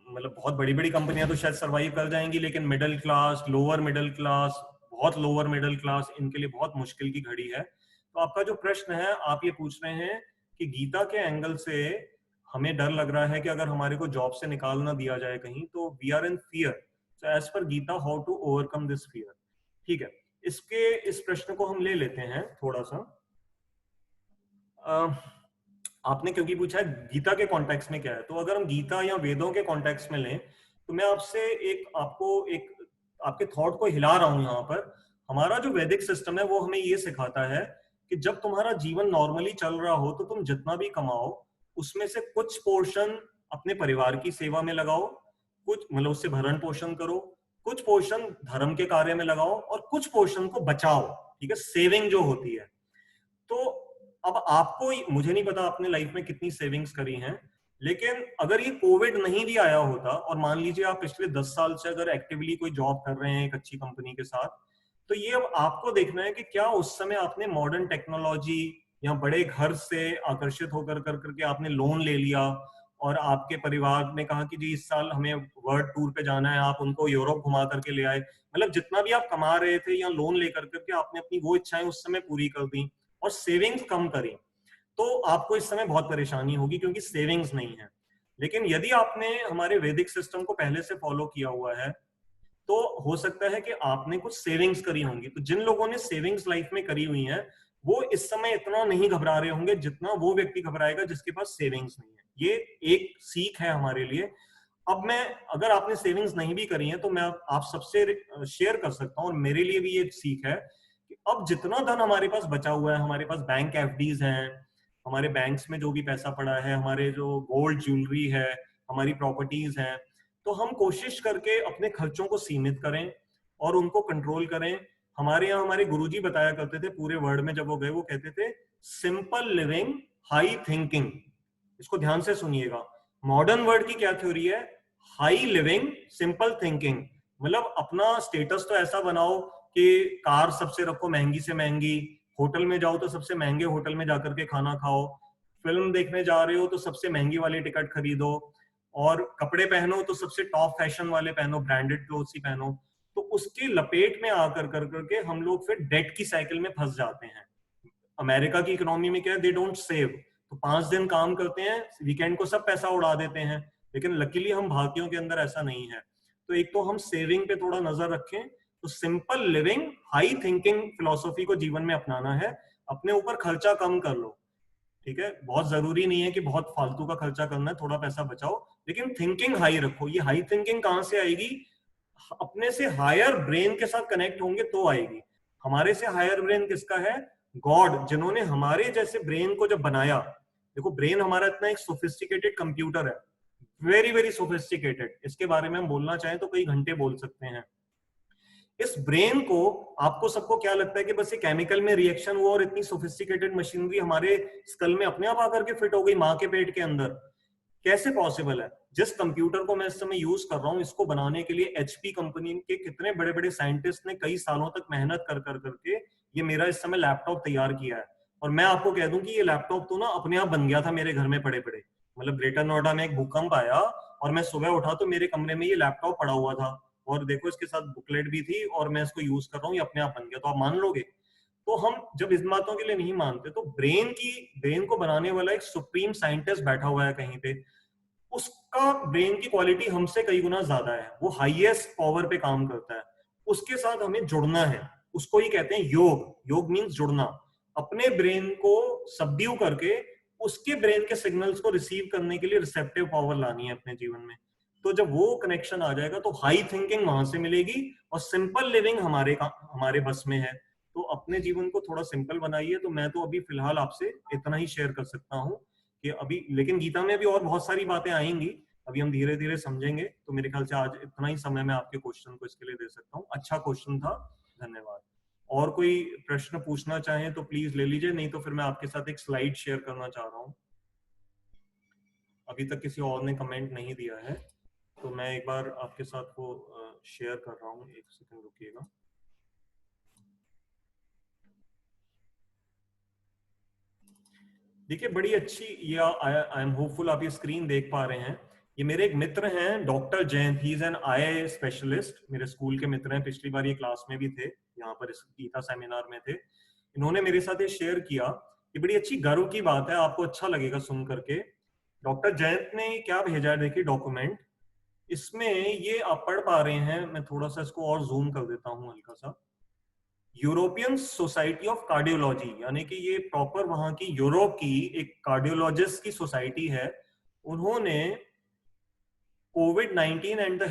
मतलब बहुत बड़ी बड़ी कंपनियां तो शायद सरवाइव कर जाएंगी, लेकिन middle class, lower middle class, बहुत लोअर मिडिल क्लास, इनके लिए बहुत मुश्किल की घड़ी है। तो आपका जो प्रश्न है, आप ये पूछ रहे हैं कि गीता के एंगल से हमें डर लग रहा है कि अगर हमारे को जॉब से निकाल ना दिया जाए कहीं, तो we are in fear, so as per Gita how to overcome this fear. ठीक है, इस प्रश्न को हम ले लेते हैं थोड़ा सा। आपने क्योंकि पूछा है गीता के कॉन्टेक्स्ट में क्या है, तो अगर हम गीता या वेदों के कॉन्टेक्स्ट में लें, तो मैं आपसे आपके थॉट को हिला रहा हूं यहाँ पर। हमारा जो वैदिक सिस्टम है वो हमें ये सिखाता है कि जब तुम्हारा जीवन नॉर्मली चल रहा हो, तो तुम जितना भी कमाओ उसमें से कुछ पोर्शन अपने परिवार की सेवा में लगाओ, कुछ मतलब उससे भरण पोषण करो, कुछ पोर्शन धर्म के कार्य में लगाओ, और कुछ पोर्शन को बचाओ। ठीक है, सेविंग जो होती है। तो अब आपको, मुझे नहीं पता आपने लाइफ में कितनी सेविंग्स करी हैं, लेकिन अगर ये कोविड नहीं भी आया होता, और मान लीजिए आप पिछले 10 साल से अगर एक्टिवली कोई जॉब कर रहे हैं एक अच्छी कंपनी के साथ, तो ये अब आपको देखना है कि क्या उस समय आपने मॉडर्न टेक्नोलॉजी या बड़े घर से आकर्षित होकर करके आपने लोन ले लिया, और आपके परिवार ने कहा कि जी इस साल हमें वर्ल्ड टूर पे जाना है, आप उनको यूरोप घुमा करके ले आए। मतलब जितना भी आप कमा रहे थे या लोन लेकर करके आपने अपनी वो इच्छाएं उस समय पूरी कर दी। और सेविंग्स कम करी, तो आपको इस समय बहुत परेशानी होगी क्योंकि सेविंग्स नहीं है। लेकिन यदि आपने हमारे वैदिक सिस्टम को पहले से फॉलो किया हुआ है तो हो सकता है कि आपने कुछ सेविंग्स करी होंगी। तो जिन लोगों ने सेविंग्स लाइफ में करी हुई हैं वो इस समय इतना नहीं घबरा रहे होंगे जितना वो व्यक्ति घबराएगा जिसके पास सेविंग्स नहीं है। ये एक सीख है हमारे लिए। अब मैं, अगर आपने सेविंग्स नहीं भी करी है तो मैं आप सबसे शेयर कर सकता हूँ, और मेरे लिए भी ये सीख है कि अब जितना धन हमारे पास बचा हुआ है, हमारे पास बैंक एफडीज हैं, हमारे बैंक्स में जो भी पैसा पड़ा है, हमारे जो गोल्ड ज्वेलरी है, हमारी प्रॉपर्टीज हैं, तो हम कोशिश करके अपने खर्चों को सीमित करें और उनको कंट्रोल करें। हमारे यहाँ हमारे गुरुजी बताया करते थे, पूरे वर्ल्ड में जब वो गए वो कहते थे सिंपल लिविंग हाई थिंकिंग। इसको ध्यान से सुनिएगा, मॉडर्न वर्ल्ड की क्या थ्योरी है? High living simple thinking. मतलब अपना स्टेटस तो ऐसा बनाओ कि कार सबसे रखो महंगी से महंगी, होटल में जाओ तो सबसे महंगे होटल में जाकर के खाना खाओ, फिल्म देखने जा रहे हो तो सबसे महंगी वाली टिकट खरीदो, और कपड़े पहनो तो सबसे टॉप फैशन वाले पहनो, ब्रांडेड क्लोथ्स ही पहनो। तो उसके लपेट में आकर कर करके हम लोग फिर डेट की साइकिल में फंस जाते हैं। अमेरिका की इकोनॉमी में क्या है, दे डोंट सेव। तो 5 दिन काम करते हैं, वीकेंड को सब पैसा उड़ा देते हैं। लेकिन लकीली हम भारतीयों के अंदर ऐसा नहीं है। तो एक तो हम सेविंग पे थोड़ा नजर रखें, तो simple living high thinking philosophy को जीवन में अपनाना है। अपने ऊपर खर्चा कम कर लो, ठीक है, बहुत जरूरी नहीं है कि बहुत फालतू का खर्चा करना है, थोड़ा पैसा बचाओ, लेकिन थिंकिंग हाई रखो। ये हाई थिंकिंग कहां से आएगी? अपने से हायर ब्रेन के साथ कनेक्ट होंगे तो आएगी। हमारे से हायर ब्रेन किसका है? गॉड, जिन्होंने हमारे जैसे ब्रेन को जब बनाया। देखो ब्रेन हमारा इतना एक सोफिस्टिकेटेड कंप्यूटर है, वेरी वेरी सोफिस्टिकेटेड। इसके बारे में हम बोलना चाहें तो कई घंटे बोल सकते हैं। इस ब्रेन को, आपको सबको क्या लगता है कि बस ये केमिकल में रिएक्शन हुआ और इतनी सोफिस्टिकेटेड मशीनरी हमारे स्कल में अपने आप आकर के फिट हो गई माँ के पेट के अंदर? कैसे पॉसिबल है? जिस कंप्यूटर को मैं इस समय यूज कर रहा हूँ, इसको बनाने के लिए एचपी कंपनी के कितने बड़े बड़े साइंटिस्ट ने कई सालों तक मेहनत कर कर करके ये मेरा इस समय लैपटॉप तैयार किया है। और मैं आपको कह दूं कि ये लैपटॉप तो ना अपने आप बन गया था मेरे घर में पड़े पड़े। मतलब ग्रेटर नोएडा में एक भूकंप आया और मैं सुबह उठा तो मेरे कमरे में ये लैपटॉप पड़ा हुआ था, और देखो इसके साथ बुकलेट भी थी, और मैं इसको यूज कर रहा हूँ, ये अपने आप बन गया। तो आप मान लोगे? तो हम जब इस बातों के लिए नहीं मानते, तो ब्रेन को बनाने वाला एक सुप्रीम साइंटिस्ट बैठा हुआ है कहीं पे, उसका ब्रेन की क्वालिटी हमसे कई गुना ज्यादा है, वो हाईएस्ट पावर पे काम करता है। उसके साथ हमें जुड़ना है, उसको ही कहते हैं योग। योग मीन्स जुड़ना, अपने ब्रेन को सबड्यू करके उसके ब्रेन के सिग्नल्स को रिसीव करने के लिए रिसेप्टिव पावर लानी है अपने जीवन में। तो जब वो कनेक्शन आ जाएगा तो हाई थिंकिंग वहां से मिलेगी, और सिंपल लिविंग हमारे बस में है। तो अपने जीवन को थोड़ा सिंपल बनाइए। तो मैं तो अभी फिलहाल आपसे इतना ही शेयर कर सकता हूँ कि अभी, लेकिन गीता में भी और बहुत सारी बातें आएंगी, अभी हम धीरे धीरे समझेंगे। तो मेरे ख्याल से आज इतना ही समय मैं आपके क्वेश्चन को इसके लिए दे सकता हूँ। अच्छा क्वेश्चन था, धन्यवाद। और कोई प्रश्न पूछना चाहें तो प्लीज ले लीजिए, नहीं तो फिर मैं आपके साथ एक स्लाइड शेयर करना चाह रहा हूँ। अभी तक किसी और ने कमेंट नहीं दिया है, तो मैं एक बार आपके साथ वो शेयर कर रहा हूँ। एक सेकंड रुकिएगा। देखिए बड़ी अच्छी, ये आई एम होपफुल आप ये स्क्रीन देख पा रहे हैं। ये मेरे एक मित्र हैं doctor Jayant, he is an eye specialist, मेरे स्कूल के मित्र हैं, पिछली बार ये क्लास में भी थे, यहाँ पर इस गीता सेमिनार में थे। इन्होंने मेरे साथ ये शेयर किया। ये बड़ी अच्छी गर्व की बात है, आपको अच्छा लगेगा सुन करके। डॉक्टर जयंत ने क्या भेजा है, देखिए डॉक्यूमेंट। इसमें ये आप पढ़ पा रहे हैं, मैं थोड़ा सा इसको और जूम कर देता हूँ हल्का सा। यूरोपियन सोसाइटी ऑफ कार्डियोलॉजी, यानी कि ये प्रॉपर वहां की यूरोप की एक कार्डियोलॉजिस्ट की सोसाइटी है। उन्होंने कोविड-19 and the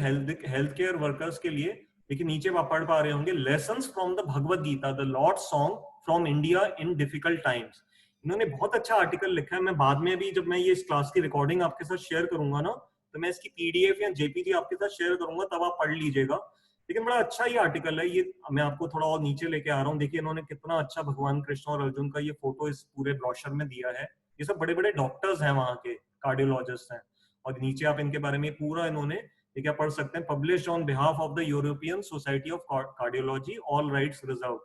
health care workers के लिए, देखिए नीचे आप पढ़ पा रहे होंगे, lessons from the Bhagavad Gita, the lord song from India in difficult times. इन्होंने बहुत अच्छा आर्टिकल लिखा है। मैं बाद में भी जब मैं ये इस क्लास की रिकॉर्डिंग आपके साथ शेयर करूंगा ना, तो मैं इसकी पीडीएफ या जेपीजी आपके साथ शेयर करूंगा, तब आप पढ़ लीजिएगा। लेकिन बड़ा अच्छा ये आर्टिकल है। ये मैं आपको थोड़ा और नीचे लेके आ रहा हूँ। देखिए इन्होंने कितना अच्छा भगवान कृष्ण और अर्जुन का ये फोटो इस पूरे ब्रोशर में दिया है। ये सब बड़े बड़े डॉक्टर्स हैं, वहां के कार्डियोलॉजिस्ट हैं। और नीचे आप इनके बारे में पूरा इन्होंने ये क्या पढ़ सकते हैं, published on behalf of the European society of cardiology, all rights reserve.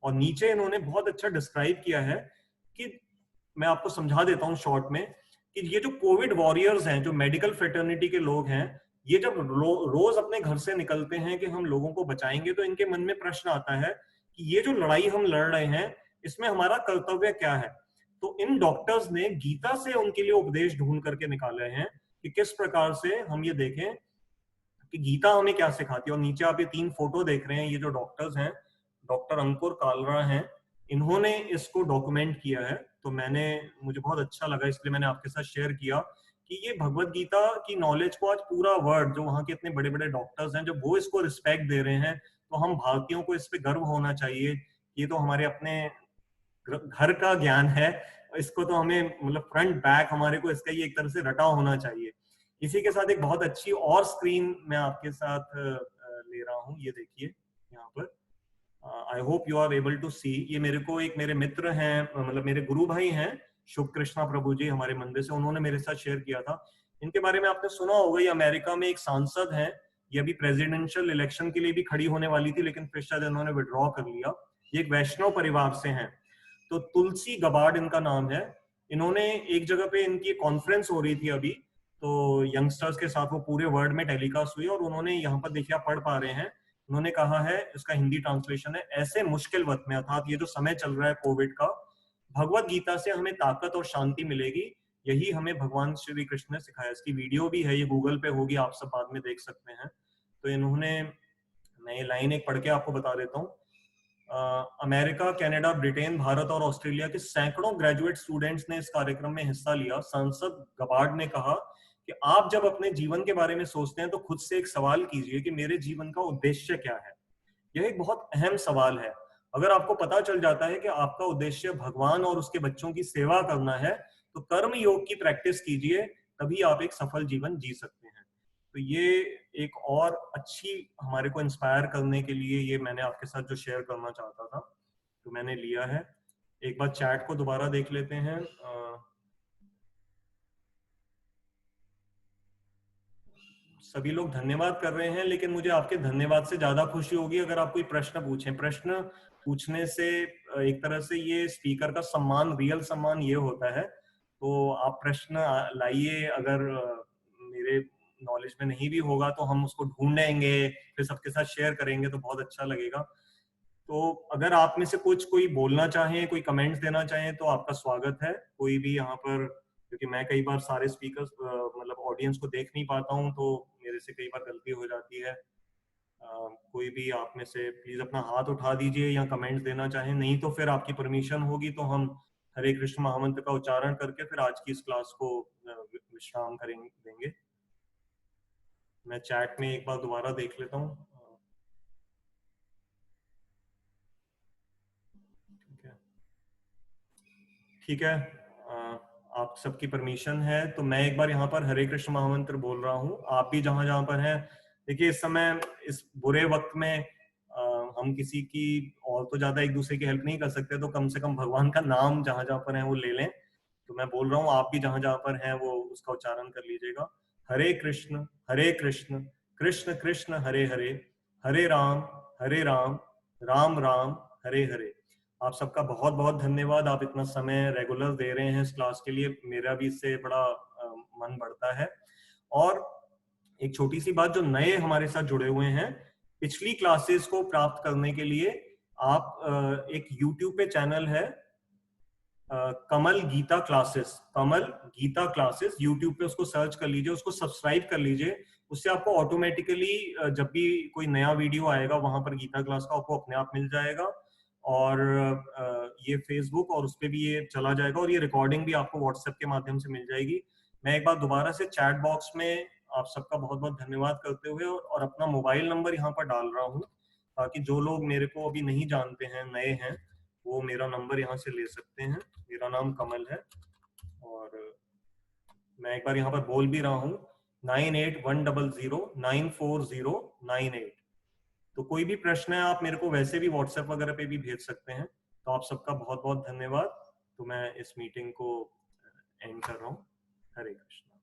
और नीचे इन्होंने बहुत अच्छा डिस्क्राइब किया है कि, मैं आपको समझा देता हूँ शॉर्ट में, कि ये जो कोविड वॉरियर्स हैं, जो मेडिकल फ्रेटर्निटी के लोग हैं, ये जब रोज अपने घर से निकलते हैं कि हम लोगों को बचाएंगे, तो इनके मन में प्रश्न आता है कि ये जो लड़ाई हम लड़ रहे हैं, इसमें हमारा कर्तव्य क्या है। तो इन डॉक्टर्स ने गीता से उनके लिए उपदेश ढूंढ करके निकाले हैं कि किस प्रकार से हम ये देखें कि गीता हमें क्या सिखाती है। और नीचे आप ये 3 फोटो देख रहे हैं, ये जो डॉक्टर्स हैं, डॉक्टर अंकुर कालरा हैं, इन्होंने इसको डॉक्यूमेंट किया है। तो मुझे बहुत अच्छा लगा, इसलिए मैंने आपके साथ शेयर किया कि ये भगवत गीता की नॉलेज को आज पूरा वर्ल्ड, जो वहाँ के इतने बड़े बड़े डॉक्टर्स हैं, जब वो इसको रिस्पेक्ट दे रहे हैं, तो हम भारतीयों को इस पे गर्व होना चाहिए। ये तो हमारे अपने घर का ज्ञान है, इसको तो हमें मतलब फ्रंट बैक हमारे को इसका ये एक तरह से रटा होना चाहिए। इसी के साथ एक बहुत अच्छी और स्क्रीन मैं आपके साथ ले रहा हूँ, ये देखिए यहाँ पर। I hope you are able to see. ये मेरे मित्र हैं, मतलब मेरे गुरु भाई हैं, शुभ कृष्णा प्रभु जी, हमारे मंदिर से, उन्होंने मेरे साथ शेयर किया था। इनके बारे में आपने सुना होगा, ये अमेरिका में एक सांसद हैं। ये अभी प्रेसिडेंशियल इलेक्शन के लिए भी खड़ी होने वाली थी, लेकिन फिर शायद इन्होंने विड्रॉ कर लिया। ये एक वैष्णव परिवार से हैं, तो तुलसी गबार्ड इनका नाम है। इन्होंने एक जगह पे, इनकी कॉन्फ्रेंस हो रही थी अभी, तो यंगस्टर्स के साथ वो पूरे वर्ल्ड में टेलीकास्ट हुई, और उन्होंने यहाँ पर देखिए, आप पढ़ पा रहे हैं, उन्होंने कहा है, इसका हिंदी ट्रांसलेशन है, ऐसे मुश्किल वक्त में, अर्थात ये जो समय चल रहा है कोविड का, भगवत गीता से हमें ताकत और शांति मिलेगी। यही हमें भगवान श्री कृष्ण ने सिखाया। इसकी वीडियो भी है, ये गूगल पे होगी, आप सब बाद में देख सकते हैं। तो इन्होंने, मैं ये लाइन एक पढ़ के आपको बता देता हूँ। अमेरिका, कनाडा, ब्रिटेन, भारत और ऑस्ट्रेलिया के सैकड़ों ग्रेजुएट स्टूडेंट्स ने इस कार्यक्रम में हिस्सा लिया। सांसद गबार्ड ने कहा कि आप जब अपने जीवन के बारे में सोचते हैं, तो खुद से एक सवाल कीजिए कि मेरे जीवन का उद्देश्य क्या है। यह एक बहुत अहम सवाल है। अगर आपको पता चल जाता है कि आपका उद्देश्य भगवान और उसके बच्चों की सेवा करना है, तो कर्म योग की प्रैक्टिस कीजिए, तभी आप एक सफल जीवन जी सकते हैं। तो ये एक और अच्छी, हमारे को इंस्पायर करने के लिए, ये मैंने आपके साथ जो शेयर करना चाहता था, तो मैंने लिया है। एक बार चैट को दोबारा देख लेते हैं। सभी लोग धन्यवाद कर रहे हैं, लेकिन मुझे आपके धन्यवाद से ज्यादा खुशी होगी अगर आप कोई प्रश्न पूछें। प्रश्न पूछने से एक तरह से ये स्पीकर का सम्मान, रियल सम्मान ये होता है। तो आप प्रश्न लाइए, अगर मेरे नॉलेज में नहीं भी होगा तो हम उसको ढूंढेंगे, फिर सबके साथ शेयर करेंगे, तो बहुत अच्छा लगेगा। तो अगर आप में से कोई बोलना चाहें, कोई कमेंट्स देना चाहें, तो आपका स्वागत है। कोई भी यहाँ पर, क्योंकि मैं कई बार सारे स्पीकर्स, मतलब ऑडियंस को देख नहीं पाता हूँ, तो मेरे से कई बार गलती हो जाती है। कोई भी आप में से प्लीज अपना हाथ उठा दीजिए या कमेंट्स देना चाहें, नहीं तो फिर आपकी परमिशन होगी तो हम हरे कृष्ण महामंत्र का उच्चारण करके फिर आज की इस क्लास को विश्राम देंगे। मैं चैट में एक बार दोबारा देख लेता हूँ। ठीक है, आप सबकी परमिशन है, तो मैं एक बार यहाँ पर हरे कृष्ण महामंत्र बोल रहा हूँ। आप भी जहां जहां पर हैं, देखिए इस समय, इस बुरे वक्त में हम किसी की और तो ज्यादा एक दूसरे की हेल्प नहीं कर सकते, तो कम से कम भगवान का नाम जहां जहां पर है वो ले लें। तो मैं बोल रहा हूँ, आप भी जहां जहां पर हैं वो उसका उच्चारण कर लीजिएगा। हरे कृष्ण कृष्ण कृष्ण हरे हरे, हरे राम राम राम हरे हरे। आप सबका बहुत बहुत धन्यवाद। आप इतना समय रेगुलर दे रहे हैं इस क्लास के लिए, मेरा भी इससे बड़ा मन बढ़ता है। और एक छोटी सी बात, जो नए हमारे साथ जुड़े हुए हैं, पिछली क्लासेस को प्राप्त करने के लिए आप एक YouTube पे चैनल है, कमल गीता क्लासेस, YouTube पे उसको सर्च कर लीजिए, उसको सब्सक्राइब कर लीजिए। उससे आपको ऑटोमेटिकली जब भी कोई नया वीडियो आएगा वहां पर गीता क्लास का, आपको अपने आप मिल जाएगा। और ये फेसबुक और उस पर भी ये चला जाएगा, और ये रिकॉर्डिंग भी आपको व्हाट्सएप के माध्यम से मिल जाएगी। मैं एक बार दोबारा से चैट बॉक्स में आप सबका बहुत बहुत धन्यवाद करते हुए और अपना मोबाइल नंबर यहाँ पर डाल रहा हूँ, ताकि जो लोग मेरे को अभी नहीं जानते हैं, नए हैं, वो मेरा नंबर यहाँ से ले सकते हैं। मेरा नाम कमल है, और मैं एक बार यहाँ पर बोल भी रहा हूँ, 9810094098। तो कोई भी प्रश्न है, आप मेरे को वैसे भी व्हाट्सएप वगैरह पे भी भेज सकते हैं। तो आप सबका बहुत बहुत धन्यवाद। तो मैं इस मीटिंग को एंड कर रहा हूँ। हरे कृष्ण।